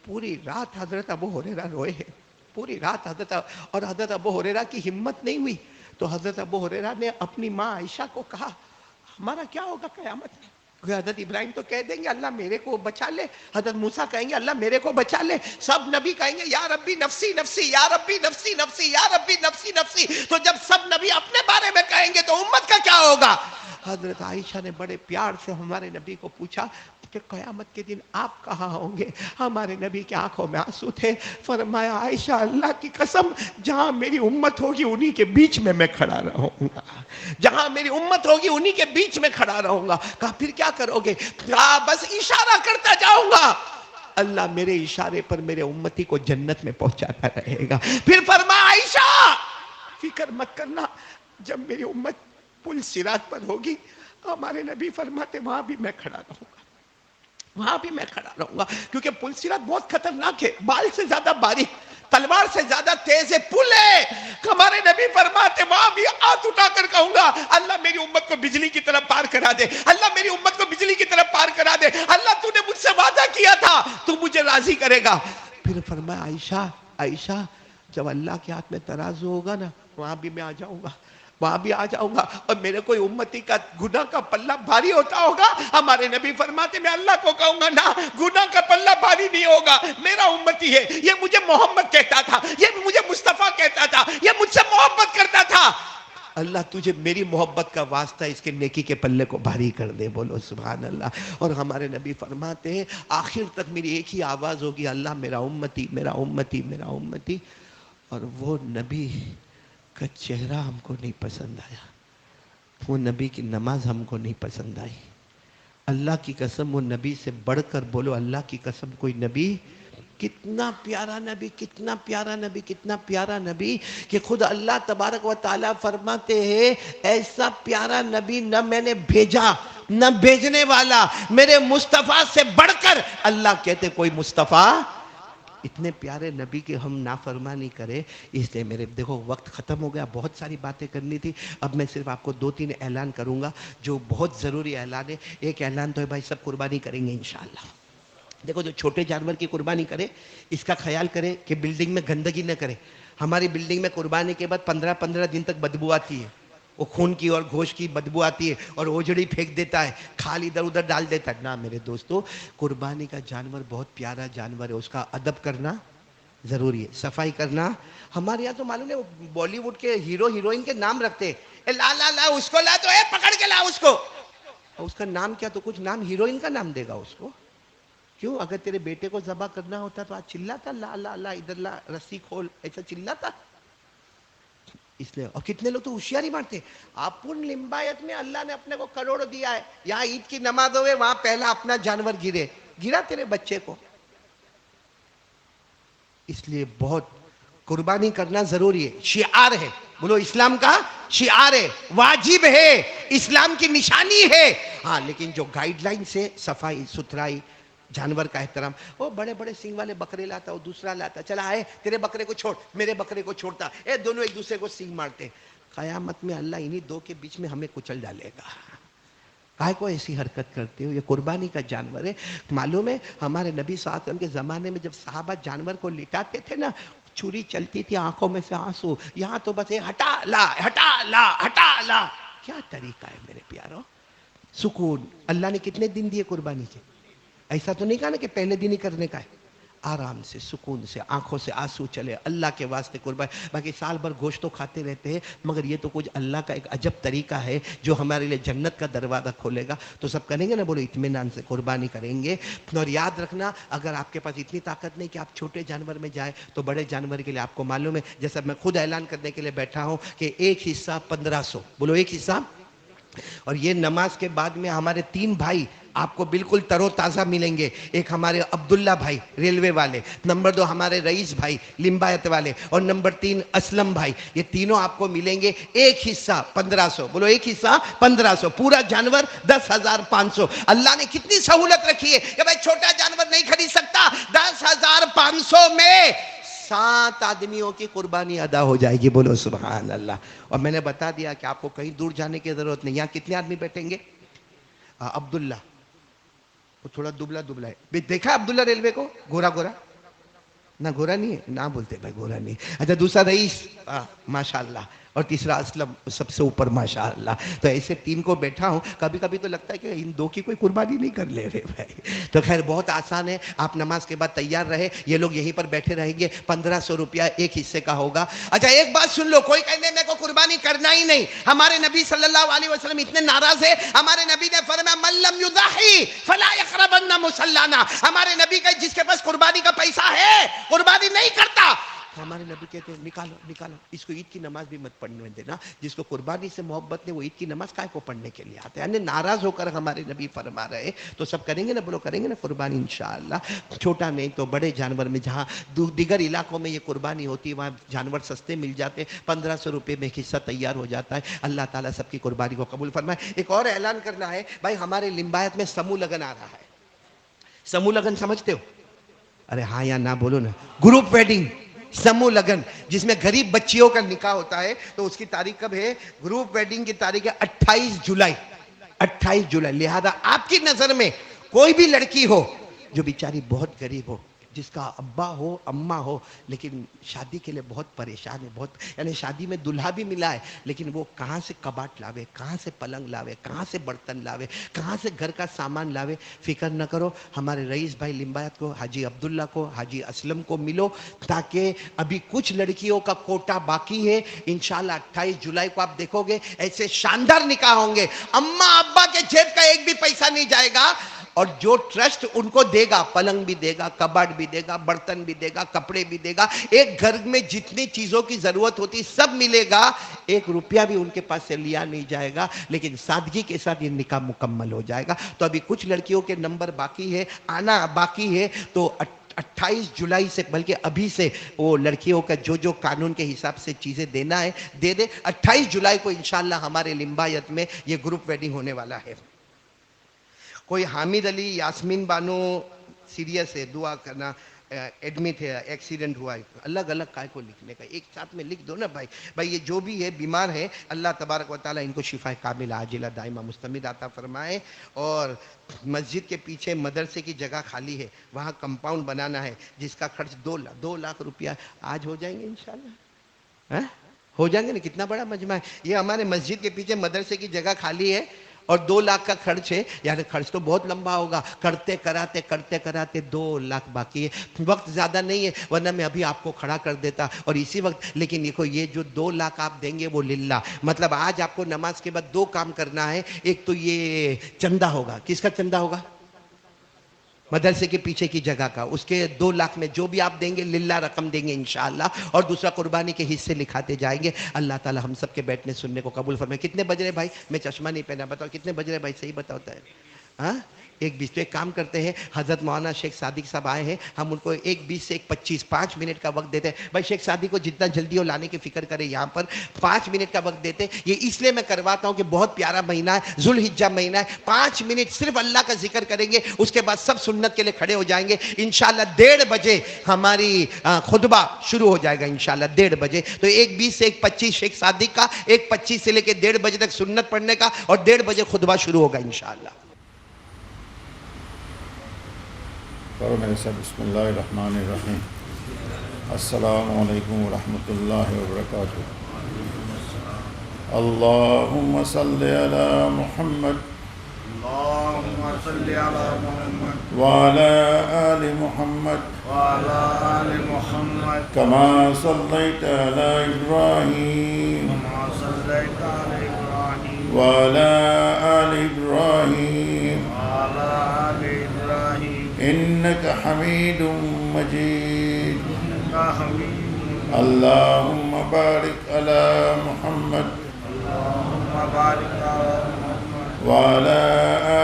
پوری رات حضرت ابو ہریرہ روئے ہیں, پوری رات اور حضرت ابو ہریرہ کی ہمت نہیں ہوئی. تو حضرت ابو ہریرہ نے اپنی ماں عائشہ کو کہا, ہمارا کیا ہوگا قیامت میں؟ حضرت ابراہیم تو کہہ دیں گے اللہ میرے کو بچا لے, حضرت موسیٰ کہیں گے اللہ میرے کو بچا لے, سب نبی کہیں گے یا ربی نفسی نفسی یا ربی نفسی نفسی یا ربی نفسی نفسی. تو جب سب نبی اپنے بارے میں کہیں گے تو امت کا کیا ہوگا؟ حضرت عائشہ نے بڑے پیار سے ہمارے نبی کو پوچھا کہ قیامت کے دن آپ کہاں ہوں گے؟ ہمارے نبی کی آنکھوں میں آنسو تھے. فرمایا عائشہ اللہ کی قسم, جہاں میری امت ہوگی انہی کے بیچ میں کھڑا رہوں گا, جہاں میری امت ہوگی انہی کے بیچ میں کھڑا رہوں گا. کہا پھر کیا کرو گے؟ کہا بس اشارہ کرتا جاؤں گا, اللہ میرے اشارے پر میرے امتی کو جنت میں پہنچاتا رہے گا. پھر فرمایا عائشہ فکر مت کرنا, جب میری امت پل صراط پر ہوگی, ہمارے نبی فرماتے وہاں بھی میں کھڑا رہوں گا, وہاں بھی میں کھڑا رہوں گا, کیونکہ پل صراط بہت خطرناک ہے, بال سے زیادہ باریک, تلوار سے زیادہ تیز ہے, پل ہے. ہمارے نبی فرماتے وہاں بھی ہاتھ اٹھا کر کہوں گا اللہ میری امت کو بجلی کی طرف پار کرا دے, اللہ میری امت کو بجلی کی طرف پار کرا دے, اللہ تو نے مجھ سے وعدہ کیا تھا تو مجھے راضی کرے گا. پھر فرمایا عائشہ عائشہ جب اللہ کے ہاتھ میں ترازو ہوگا نا, وہاں بھی میں آ جاؤں گا, وہاں بھی آ جاؤں گا, اور میرے کوئی امتی کا گناہ کا پلہ بھاری ہوتا ہوگا, ہمارے نبی فرماتے میں اللہ کو کہوں گا نا گناہ کا پلہ بھاری نہیں ہوگا, میرا امتی ہے, یہ مجھے محمد کہتا تھا, یہ مجھے مصطفیٰ کہتا تھا, یہ مجھ سے محبت کرتا تھا, اللہ تجھے میری محبت کا واسطہ اس کے نیکی کے پلے کو بھاری کر دے. بولو سبحان اللہ. اور ہمارے نبی فرماتے ہیں آخر تک میری ایک ہی آواز ہوگی, اللہ میرا امتی میرا امتی میرا امتی. اور وہ نبی کا چہرہ ہم کو نہیں پسند آیا, وہ نبی کی نماز ہم کو نہیں پسند آئی. اللہ کی قسم وہ نبی سے بڑھ کر بولو اللہ کی قسم کوئی نبی, کتنا پیارا نبی, کتنا پیارا نبی, کتنا پیارا نبی کہ خود اللہ تبارک و تعالیٰ فرماتے ہیں ایسا پیارا نبی نہ میں نے بھیجا نہ بھیجنے والا, میرے مصطفیٰ سے بڑھ کر. اللہ کہتے کوئی مصطفیٰ, اتنے پیارے نبی کی ہم نافرمانی کرے. اس لیے میرے دیکھو وقت ختم ہو گیا, بہت ساری باتیں کرنی تھی, اب میں صرف آپ کو 2-3 اعلان کروں گا جو بہت ضروری اعلان ہے. ایک اعلان تو ہے بھائی سب قربانی کریں گے انشاءاللہ. دیکھو جو چھوٹے جانور کی قربانی کرے اس کا خیال کرے کہ بلڈنگ میں گندگی نہ کرے. ہماری بلڈنگ میں قربانی کے بعد 15 دن تک بدبو آتی ہے, وہ خون کی اور گوشت کی بدبو آتی ہے, اور اوجڑی پھینک دیتا ہے, کھال ادھر ادھر ڈال دیتا ہے. نا میرے دوستو, قربانی کا جانور بہت پیارا جانور ہے, اس کا ادب کرنا ضروری ہے, صفائی کرنا. ہمارے یہاں تو معلوم ہے بالی ووڈ کے ہیرو ہیروئن کے نام رکھتے ہیں, اے لا لا لا اس کو لا, تو اے پکڑ کے لا اس کو. اور اس کا نام کیا, تو کچھ نام ہیروئن کا نام دے گا اس کو. کیوں؟ اگر تیرے بیٹے کو ذبح کرنا ہوتا تو آج چلاتا لا لا لا ادھر لا رسی کھول, ایسا چلاتا. اس لیے اور کتنے لوگ تو ہوشیاری مارتے, اپن لمبایت میں اللہ نے اپنے کو کروڑ دیا ہے, یہاں عید کی نماز ہوئے وہاں پہلا اپنا جانور گرا تیرے بچے کو. اس لیے بہت قربانی کرنا ضروری ہے, شعار ہے. بولو اسلام کا شعار ہے, واجب ہے, اسلام کی نشانی ہے. ہاں لیکن جو گائیڈ لائن سے صفائی ستھرائی, جانور کا احترام. وہ بڑے بڑے سنگ والے بکرے لاتا, وہ دوسرا لاتا, چلا آئے تیرے بکرے کو چھوڑ, میرے بکرے کو چھوڑتا, اے دونوں ایک دوسرے کو سنگ مارتے. قیامت میں اللہ انہی دو کے بیچ میں ہمیں کچل ڈالے گا. کائے کو ایسی حرکت کرتے ہو؟ یہ قربانی کا جانور ہے. معلوم ہے ہمارے نبی صلی اللہ علیہ وسلم کے زمانے میں جب صحابہ جانور کو لٹاتے تھے نا, چھری چلتی تھی, آنکھوں میں سے آنسو, یہاں تو بس ہٹا لا ہٹا لا ہٹا لا. کیا طریقہ ہے میرے پیارو؟ سکون. اللہ نے کتنے دن دیے قربانی کے؟ ایسا تو نہیں کہا نا کہ پہلے دن ہی کرنے کا ہے. آرام سے، سکون سے، آنکھوں سے آنسو چلے، اللہ کے واسطے قربانی. باقی سال بھر گوشت تو کھاتے رہتے ہیں، مگر یہ تو کچھ اللہ کا ایک عجب طریقہ ہے جو ہمارے لیے جنت کا دروازہ کھولے گا. تو سب کریں گے نا، بولو اطمینان سے قربانی کریں گے. اور یاد رکھنا، اگر آپ کے پاس اتنی طاقت نہیں کہ آپ چھوٹے جانور میں جائیں تو بڑے جانور کے لیے آپ کو معلوم ہے، جیسا میں خود اعلان کرنے کے لیے بیٹھا ہوں کہ ایک حصہ 1500. بولو ایک حصہ. اور یہ نماز کے بعد میں ہمارے 3 بھائی آپ کو بالکل تر و تازہ ملیں گے. ایک ہمارے عبداللہ بھائی ریلوے والے، نمبر 2 ہمارے رئیس بھائی لمبایت والے، اور نمبر 3 اسلم بھائی. یہ تینوں آپ کو ملیں گے. ایک حصہ 1500. بولو ایک حصہ 1500. پورا جانور 10,500. اللہ نے کتنی سہولت رکھی ہے کہ بھائی چھوٹا جانور نہیں خرید سکتا، 10,500 میں 7 آدمیوں کی قربانی ادا ہو جائے گی. بولو سبحان اللہ. اور میں نے بتا دیا کہ آپ کو کہیں دور جانے کی ضرورت نہیں. یہاں کتنے آدمی بیٹھیں گے؟ عبداللہ وہ تھوڑا دبلا دبلا ہے. دیکھا عبداللہ ریلوے کو؟ گورا گورا نہ، گورا نہیں ہے نہ، بولتے بھائی گورا نہیں. اچھا دوسرا رئیس ماشاءاللہ، اور تیسرا اسلم سب سے اوپر ماشاءاللہ. تو ایسے 3 کو بیٹھا ہوں. کبھی کبھی تو لگتا ہے کہ ان 2 کی کوئی قربانی نہیں کر لے رہے بھائی. تو خیر بہت آسان ہے. آپ نماز کے بعد تیار رہے، یہ لوگ یہیں پر بیٹھے رہیں گے. 1500 روپیہ ایک حصے کا ہوگا. اچھا ایک بات سن لو، کوئی کہنے میں کو قربانی کرنا ہی نہیں. ہمارے نبی صلی اللہ علیہ وسلم اتنے ناراض ہے. ہمارے نبی نے فرمایا من لم یضحی فلا یقربن مصلانا. ہمارے نبی کا جس کے پاس قربانی کا پیسہ ہے قربانی نہیں کرتا. ہمارے نبی کہتے ہیں نکالو نکالو، اس کو عید کی نماز بھی مت پڑھنے دینا. جس کو قربانی سے محبت نہیں وہ عید کی نماز کائے کو پڑھنے کے لیے آتے ہیں. یعنی ناراض ہو کر ہمارے نبی فرما رہے. تو سب کریں گے نا، بولو کریں گے نا قربانی انشاءاللہ. چھوٹا نہیں تو بڑے جانور میں، جہاں دیگر علاقوں میں یہ قربانی ہوتی ہے وہاں جانور سستے مل جاتے. 1500 روپے میں ایک حصہ تیار ہو جاتا ہے. اللہ تعالیٰ سب کی قربانی کو قبول فرمائے. ایک اور اعلان کرنا ہے بھائی، ہمارے لمبایت میں سمو لگن آ رہا ہے. سمو لگن سمجھتے ہو؟ ارے ہاں یا نہ بولو نا. گروپ ویڈنگ، سمو لگن، جس میں غریب بچیوں کا نکاح ہوتا ہے. تو اس کی تاریخ کب ہے؟ گروپ ویڈنگ کی تاریخ ہے 28 جولائی. 28 جولائی. لہذا آپ کی نظر میں کوئی بھی لڑکی ہو جو بیچاری بہت غریب ہو، جس کا ابا ہو اماں ہو لیکن شادی کے لیے بہت پریشان ہے، بہت یعنی شادی میں دلہا بھی ملا ہے لیکن وہ کہاں سے کباٹ لاوے، کہاں سے پلنگ لاوے، کہاں سے برتن لاوے، کہاں سے گھر کا سامان لاوے. فکر نہ کرو، ہمارے رئیس بھائی لمبایت کو، حاجی عبداللہ کو، حاجی اسلم کو ملو، تاکہ ابھی کچھ لڑکیوں کا کوٹا باقی ہے. انشاءاللہ 28 جولائی کو آپ دیکھو گے ایسے شاندار نکاح ہوں گے. اماں ابا کے جیب کا ایک بھی پیسہ نہیں جائے گا. اور جو ٹرسٹ ان کو دے گا، پلنگ بھی دے گا، کباڑ بھی دے گا، برتن بھی دے گا، کپڑے بھی دے گا. ایک گھر میں جتنی چیزوں کی ضرورت ہوتی سب ملے گا. 1 روپیہ بھی ان کے پاس سے لیا نہیں جائے گا. لیکن سادگی کے ساتھ یہ نکاح مکمل ہو جائے گا. تو ابھی کچھ لڑکیوں کے نمبر باقی ہے، آنا باقی ہے. تو 28 جولائی سے، بلکہ ابھی سے وہ لڑکیوں کا جو قانون کے حساب سے چیزیں دینا ہے دے دے. 28 جولائی کو انشاءاللہ ہمارے لمبایت میں یہ گروپ ویڈنگ ہونے والا ہے. کوئی حامد علی، یاسمین بانو سیریس ہے، دعا کرنا، ایڈمٹ ہے، ایکسیڈنٹ ہوا ہے. الگ الگ کائے کو لکھنے کا، ایک ساتھ میں لکھ دو نا بھائی. بھائی یہ جو بھی ہے بیمار ہے، اللہ تبارک و تعالیٰ ان کو شفا کامل عاجلہ دائمہ مستمر عطا فرمائے. اور مسجد کے پیچھے مدرسے کی جگہ خالی ہے، وہاں کمپاؤنڈ بنانا ہے جس کا خرچ 2 لاکھ روپیہ. آج ہو جائیں گے انشاءاللہ؟ ہو جائیں گے نا؟ کتنا بڑا مجمع ہے یہ. ہمارے مسجد کے پیچھے مدرسے کی جگہ خالی ہے اور 2 لاکھ کا خرچ ہے. یعنی خرچ تو بہت لمبا ہوگا. کرتے کراتے 2 لاکھ باقی ہے. وقت زیادہ نہیں ہے ورنہ میں ابھی آپ کو کھڑا کر دیتا اور اسی وقت. لیکن دیکھو یہ جو 2 لاکھ آپ دیں گے وہ للہ، مطلب آج آپ کو نماز کے بعد 2 کام کرنا ہے. ایک تو یہ چندہ ہوگا. کس کا چندہ ہوگا؟ مدرسے کے پیچھے کی جگہ کا. اس کے 2 لاکھ میں جو بھی آپ دیں گے للہ رقم دیں گے انشاءاللہ. اور دوسرا قربانی کے حصے لکھاتے جائیں گے. اللہ تعالی ہم سب کے بیٹھنے سننے کو قبول فرمائے. کتنے بج رہے بھائی؟ میں چشمہ نہیں پہنا، بتاؤ کتنے بج رہے بھائی؟ صحیح بتاتا ہے. ہاں 1:20. تو ایک کام کرتے ہیں، حضرت مولانا شیخ صادق صاحب آئے ہیں، ہم ان کو 1:20 سے 1:25 5 منٹ کا وقت دیتے ہیں. بھائی شیخ صادق کو جتنا جلدی ہو لانے کی فکر کرے. یہاں پر 5 منٹ کا وقت دیتے. یہ اس لیے میں کرواتا ہوں کہ بہت پیارا مہینہ ہے، ذو الحجہ مہینہ ہے. 5 منٹ صرف اللہ کا ذکر کریں گے، اس کے بعد سب سنت کے لیے کھڑے ہو جائیں گے. انشاءاللہ 1:30 بجے ہماری خطبہ شروع ہو جائے گا انشاءاللہ 1:30 بجے. تو 1:20 سے 1:25 شیخ صادق کا، 1:25 سے لے کے 1:30 بجے تک سنت پڑھنے کا، اور 1:30 بجے خطبہ شروع ہوگا انشاءاللہ. بسم اللہ الرحمن الرحیم. السلام علیکم ورحمۃ اللہ وبرکاتہ. اللهم صل على محمد اللهم صل على محمد وعلى آل محمد وعلى آل محمد كما صليت على إبراهيم كما صليت على إبراهيم وعلى آل إبراهيم وعلى آل إبراهيم إنك حميد مجيد. إنك حميد مجيد. اللهم بارك على محمد اللهم بارك على محمد وعلى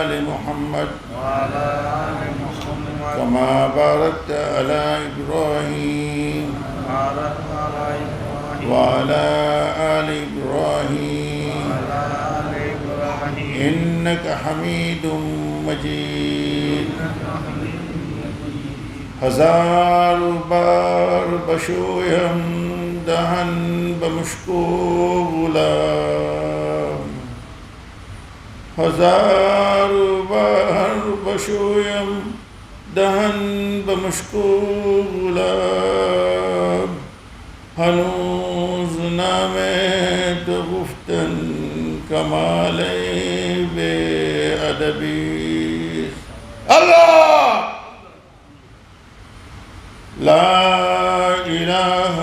آل محمد وعلى آل محمد كما باركت على إبراهيم بارك على إبراهيم وعلى آل إبراهيم وعلى آل إبراهيم إنك حميد مجيد. ہزار بار بشویم دہن بمشکولا، ہزار بار بشویم دہن بمشکولا، ہنوز نامے تو گفتن کمال بے ادبی. اللہ لا الہ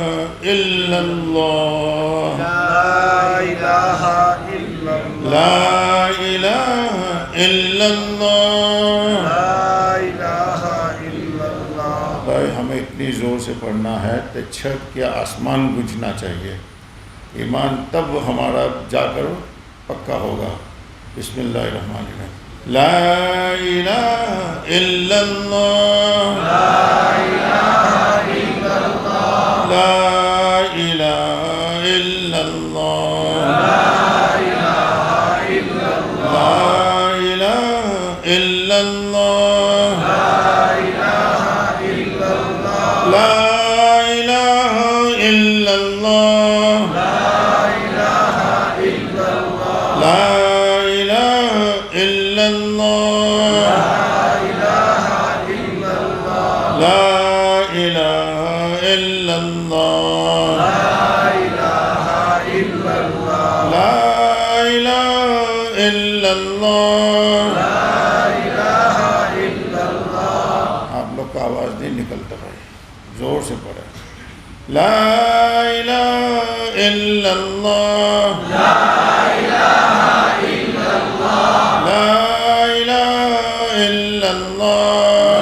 الا اللہ، لا إله إلا الله لا الہ الا اللہ. لا إله إلا الله. بھائی ہمیں اتنی زور سے پڑھنا ہے کہ چھت کے آسمان گونجنا چاہیے. ایمان تب ہمارا جا کر پکا ہوگا. بسم اللہ الرحمن الرحیم. لا الہ الا اللہ، لا الہ الا اللہ، لا الہ الا اللہ، لا الہ الا اللہ، لا الہ الا اللہ، لا الہ الا اللہ، لا الہ الا اللہ، لا الہ الا اللہ. آپ لوگ کا آواز نہیں نکلتا بھائی، زور سے پڑھے. لا الہ الا اللہ، لا الہ الا اللہ، لا الہ الا اللہ،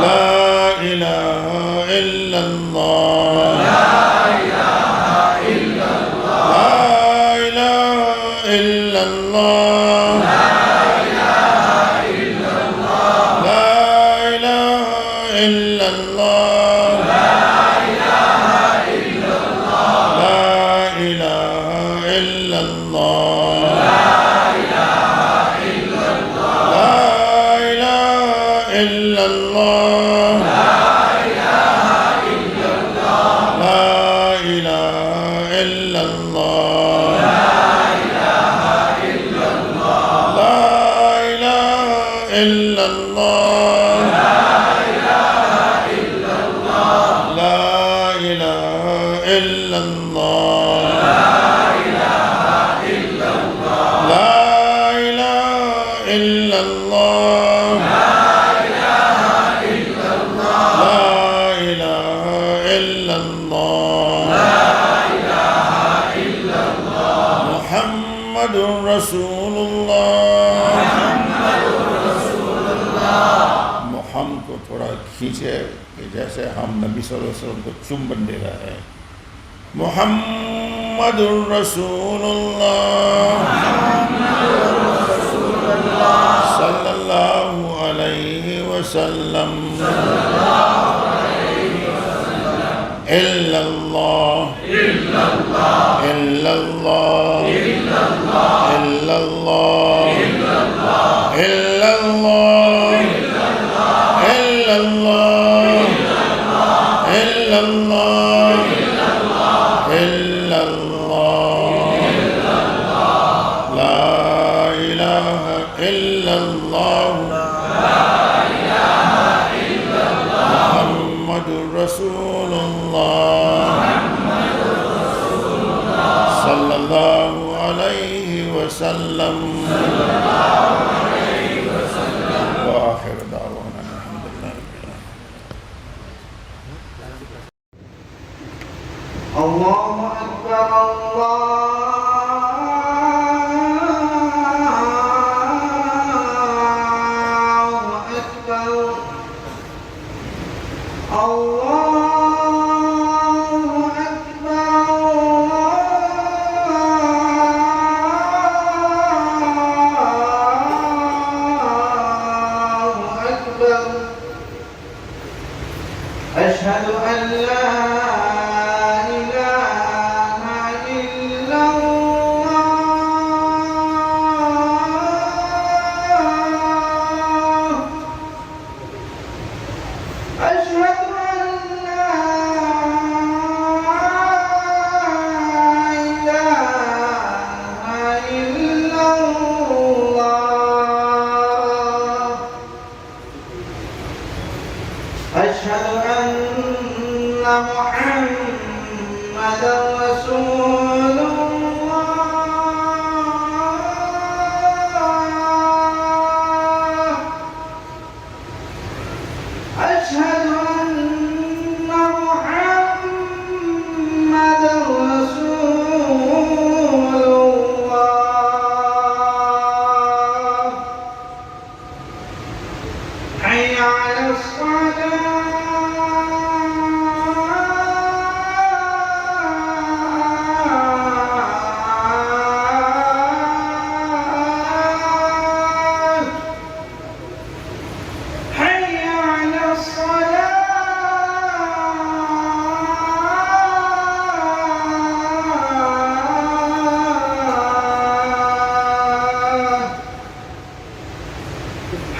لا الہ الا اللہ، لا الہ الا اللہ، لا الہ الا اللہ، لا الہ الا اللہ، لا الہ الا اللہ، لا الہ الا اللہ، لا الہ الا اللہ، لا الہ الا اللہ، لا الہ الا اللہ، لا الہ الا اللہ. محمد رسول اللہ. محمد کو تھوڑا کھینچے کہ جیسے ہم نبی صلی اللہ علیہ وسلم کو چمبن دے رہے ہیں. محمد رسول اللہ صلی اللہ علیہ وسلم. الا اللہ، الا اللہ، الا اللہ، الا اللہ، الا اللہ، الا اللہ، الا اللہ، الا اللہ، لا الہ الا اللہ، محمد رسول اللہ. وسلم وآخر دعوانا الحمد لله رب العالمين. الله أكبر الله أكبر الله أكبر أشهد أن لا إله إلا الله أشهد أن لا إله إلا الله أشهد أن محمدا رسول الله أشهد أن محمدا رسول الله حي على الصلاة حي على الصلاة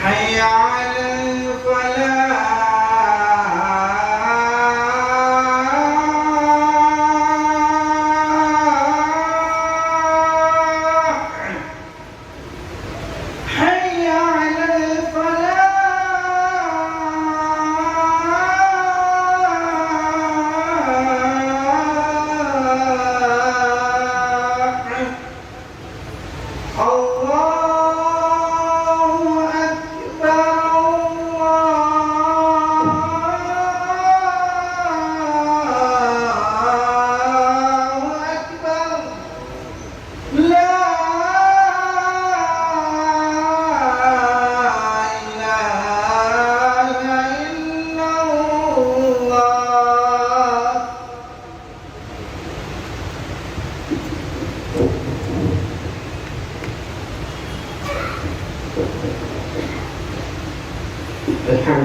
حي على الفلاح حي على الفلاح الله أكبر الله أكبر لا إله إلا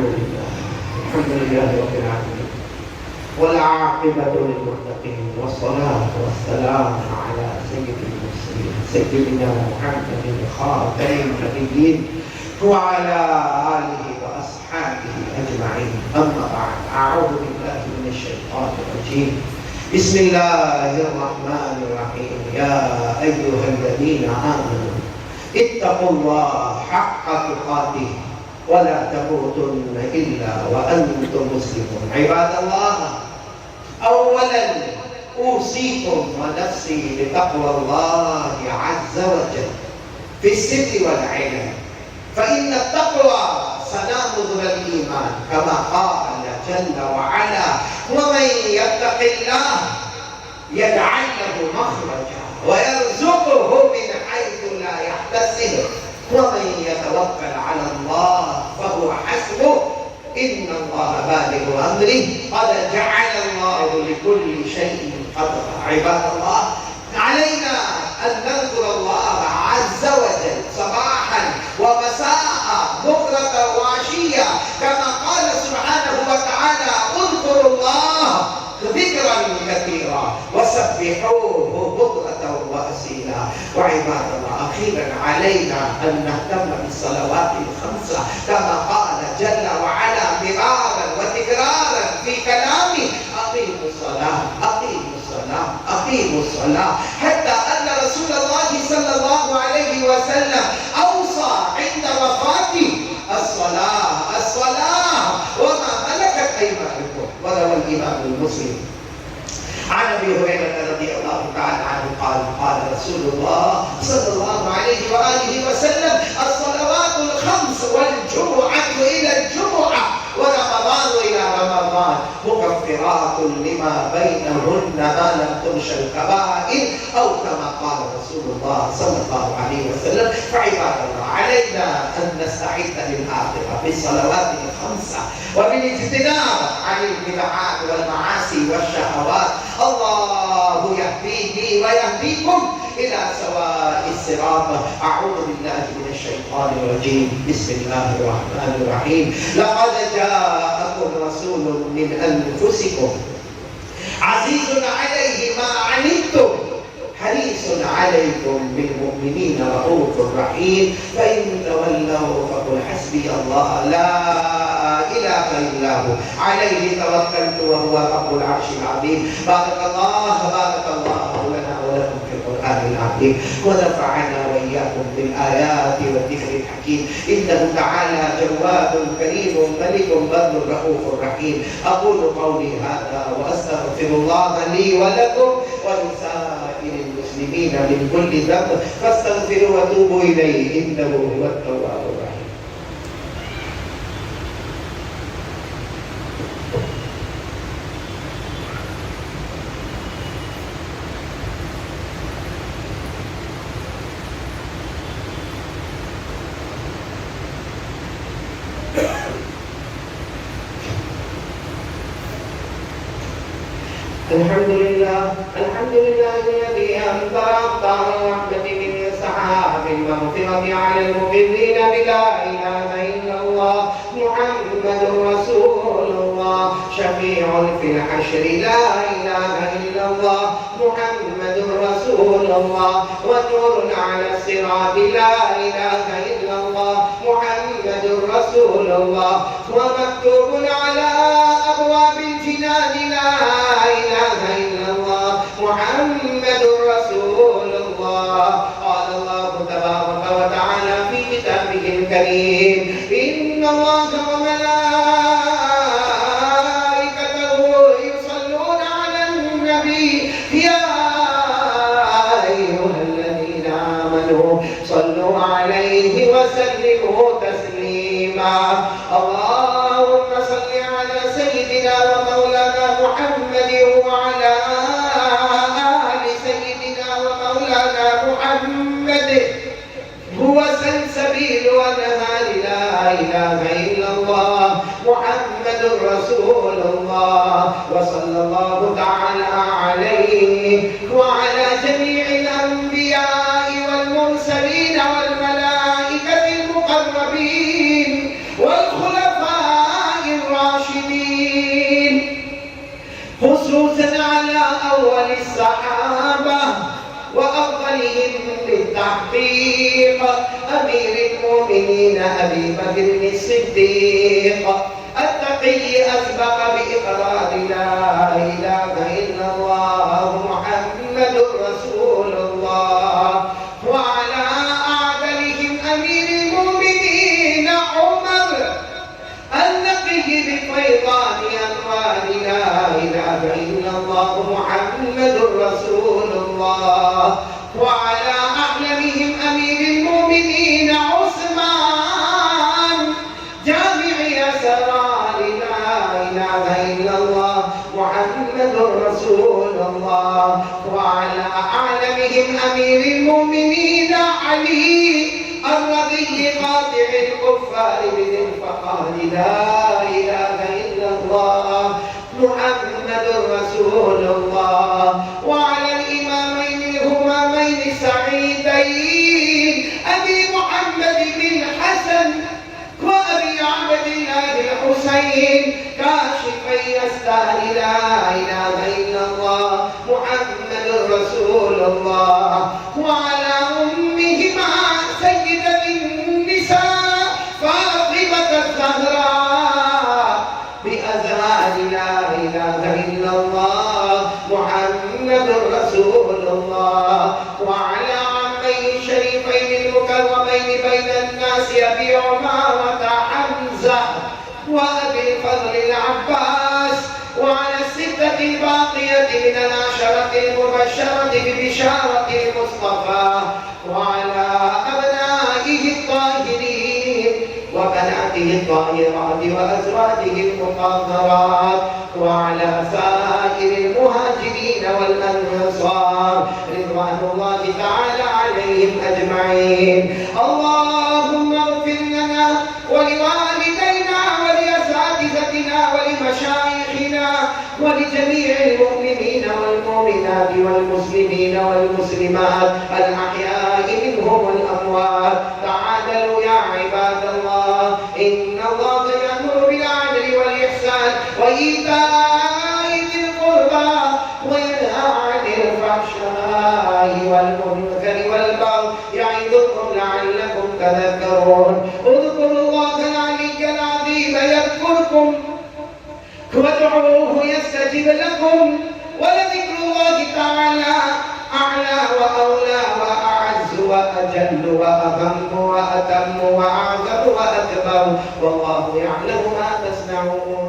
الله الحمد لله رب العالمين والعاقبة للمتقين والصلاة والسلام على سيد المرسلين سيدنا محمد خاتم النبيين وعلى آله وأصحابه أجمعين أما بعد أعوذ بالله من الشيطان الرجيم بسم الله الرحمن الرحيم يا أيها الذين آمنوا اتقوا الله حق تقاته ولا تموتن إلا وأنتم مسلمون عباد الله أولا أوصيكم ونفسي بتقوى الله عز وجل في السر والعلن فإن التقوى سلام ذو الإيمان كما قال جل وعلا ومن يتق الله يجعل له مخرجا ويرزقه من حيث لا يحتسب ومن يتوكل على الله فهو حسبه إن الله بالغ أمره قد جعل الله لكل شيء قدرا عباد الله علينا أن نذكر الله عز وجل صباحا ومساء بكرة وعشيا كما قال سبحانه وتعالى اذكروا الله ذكرا كثيرا وسبحوه بكرة وأصيلا وعباد الله أخيرا علينا أن نهتم بالصلوات الخمسة كما قال جل وعلا مرارا وتكرارا في كلامه أقيموا الصلاة أقيموا الصلاة أقيموا الصلاة حتى أن رسول الله صلى الله عليه وسلم أوصى عند وفاته الصلاة الصلاة وما ملكت أيمانكم وروى الإمام المسلم عن ابي هريره رضي الله تعالى عنه قال قال رسول الله صلى الله عليه واله وسلم الصلوات الخمس والجمعه الى الجمعه ورمضان الى رمضان مكفرات لما بينهن ما لم تغش الكبائر او كما قال رسول الله صلى الله عليه وسلم. فعباد الله علينا ان نستعد للاخره بالصلوات الخمسه وبالاجتناب عن البدعات والمعاصي والشهوات. الله يهديني ويهديكم إلى سواء الصراط. أعوذ بالله من الشيطان الرجيم. بسم الله الرحمن الرحيم. لقد جاءكم رسول من أنفسكم عزيز عليه ما عنتم حريص عليكم بالمؤمنين رؤوف رحيم. فإن تولوا فقل حسبي الله لا إله إلا هو عليه توكلت وهو رب العرش العظيم. بارك الله لنا ولكم في القرآن العظيم ونفعنا وإياكم بالآيات والذكر الحكيم. إنه تعالى جواد كريم ملك بر رؤوف رحيم. أقول قولي هذا وأستغفر الله لي ولكم ولسائر المسلمين من كل ذنب فاستغفروا وتوبوا إليه إنه هو التواب الرحيم. الحمد لله الذي أنزل أبطال الرحمة من سحاب المغفرة على المقرين بلا إله إلا الله محمد رسول الله شفيع في الحشر لا إله إلا الله محمد رسول الله ونور على الصراط لا إله إلا الله محمد رسول الله ومكتوب على أبواب الجنان لا إله إلا الله محمد رسول الله. قال الله تبارك وتعالى في كتابه الكريم إن الله وملائكته يصلون على النبي يا أيها الذين آمنوا صلوا عليه وسلموا تسليما. اللهم صل على سيدنا ومولانا محمد وعلى آل سيدنا ومولانا محمد هو سلسبيل ونهار لا إله إلا الله محمد رسول الله. وصلى الله تعالى عليه وعلى جميع الأنبياء والمرسلين والملائكة المقربين والخلفاء الراشدين خصوصا على أول الصحابة وأفضلهم بالتحقيق أمير المؤمنين أبي بكر الصديق التقي أسبق بإقرار لا إله إلا الله محمد رسول الله. وعلى أعدلهم أمير المؤمنين عمر النقي بفيضان أنوار لا إله إلا الله محمد رسول الله. وعلى أعلمهم أمير المؤمنين عثمان جامع أسرار لا إله إلا الله محمد رسول الله. وعلى أعلمهم أمير المؤمنين علي الرضي قاطع الكفار بذي الفقار لا إله إلا الله محمد رسول الله. وعلى الإمامين الهمامين السعيدين أبي محمد بن حسن وأبي عبد الله الحسين كاشفي أستار لا إله إلا الله محمد رسول الله. وعلى أمهما سيدة النساء فاطمة الزهراء بأزهار لا إله إلا الله محمد رسول الله. وعلى عميه الشريفين المكرمين بين الناس أبي عمارة حمزة وأبي الفضل العباس. وعلى الستة الباقية من العشرة المبشرة ببشارة المصطفى وعلى أبنائه الطاهرين وبناته الطاهرات وأزواجه المطهرات وعلى سائر المهاجرين والأنصار رضوان الله تعالى عليهم أجمعين. اللهم اغفر لنا ولوالدينا ولأساتذتنا ولمشايخنا ولجميع المؤمنين والمؤمنات والمسلمين والمسلمات الأحياء منهم والأموات. تعالوا يا عباد الله، إن الله يأمر بالعدل والإحسان وإيتاء ذي القربى وينهى عن الفحشاء والمنكر والبغي يعظكم لعلكم تذكرون. اذكروا الله العلي العظيم يذكركم وادعوه يستجب لكم ولذكر الله تعالى أعلى وأولى وأعز وأجل وأهم وأتم وأعظم وأكبر والله يعلم ما تصنعون.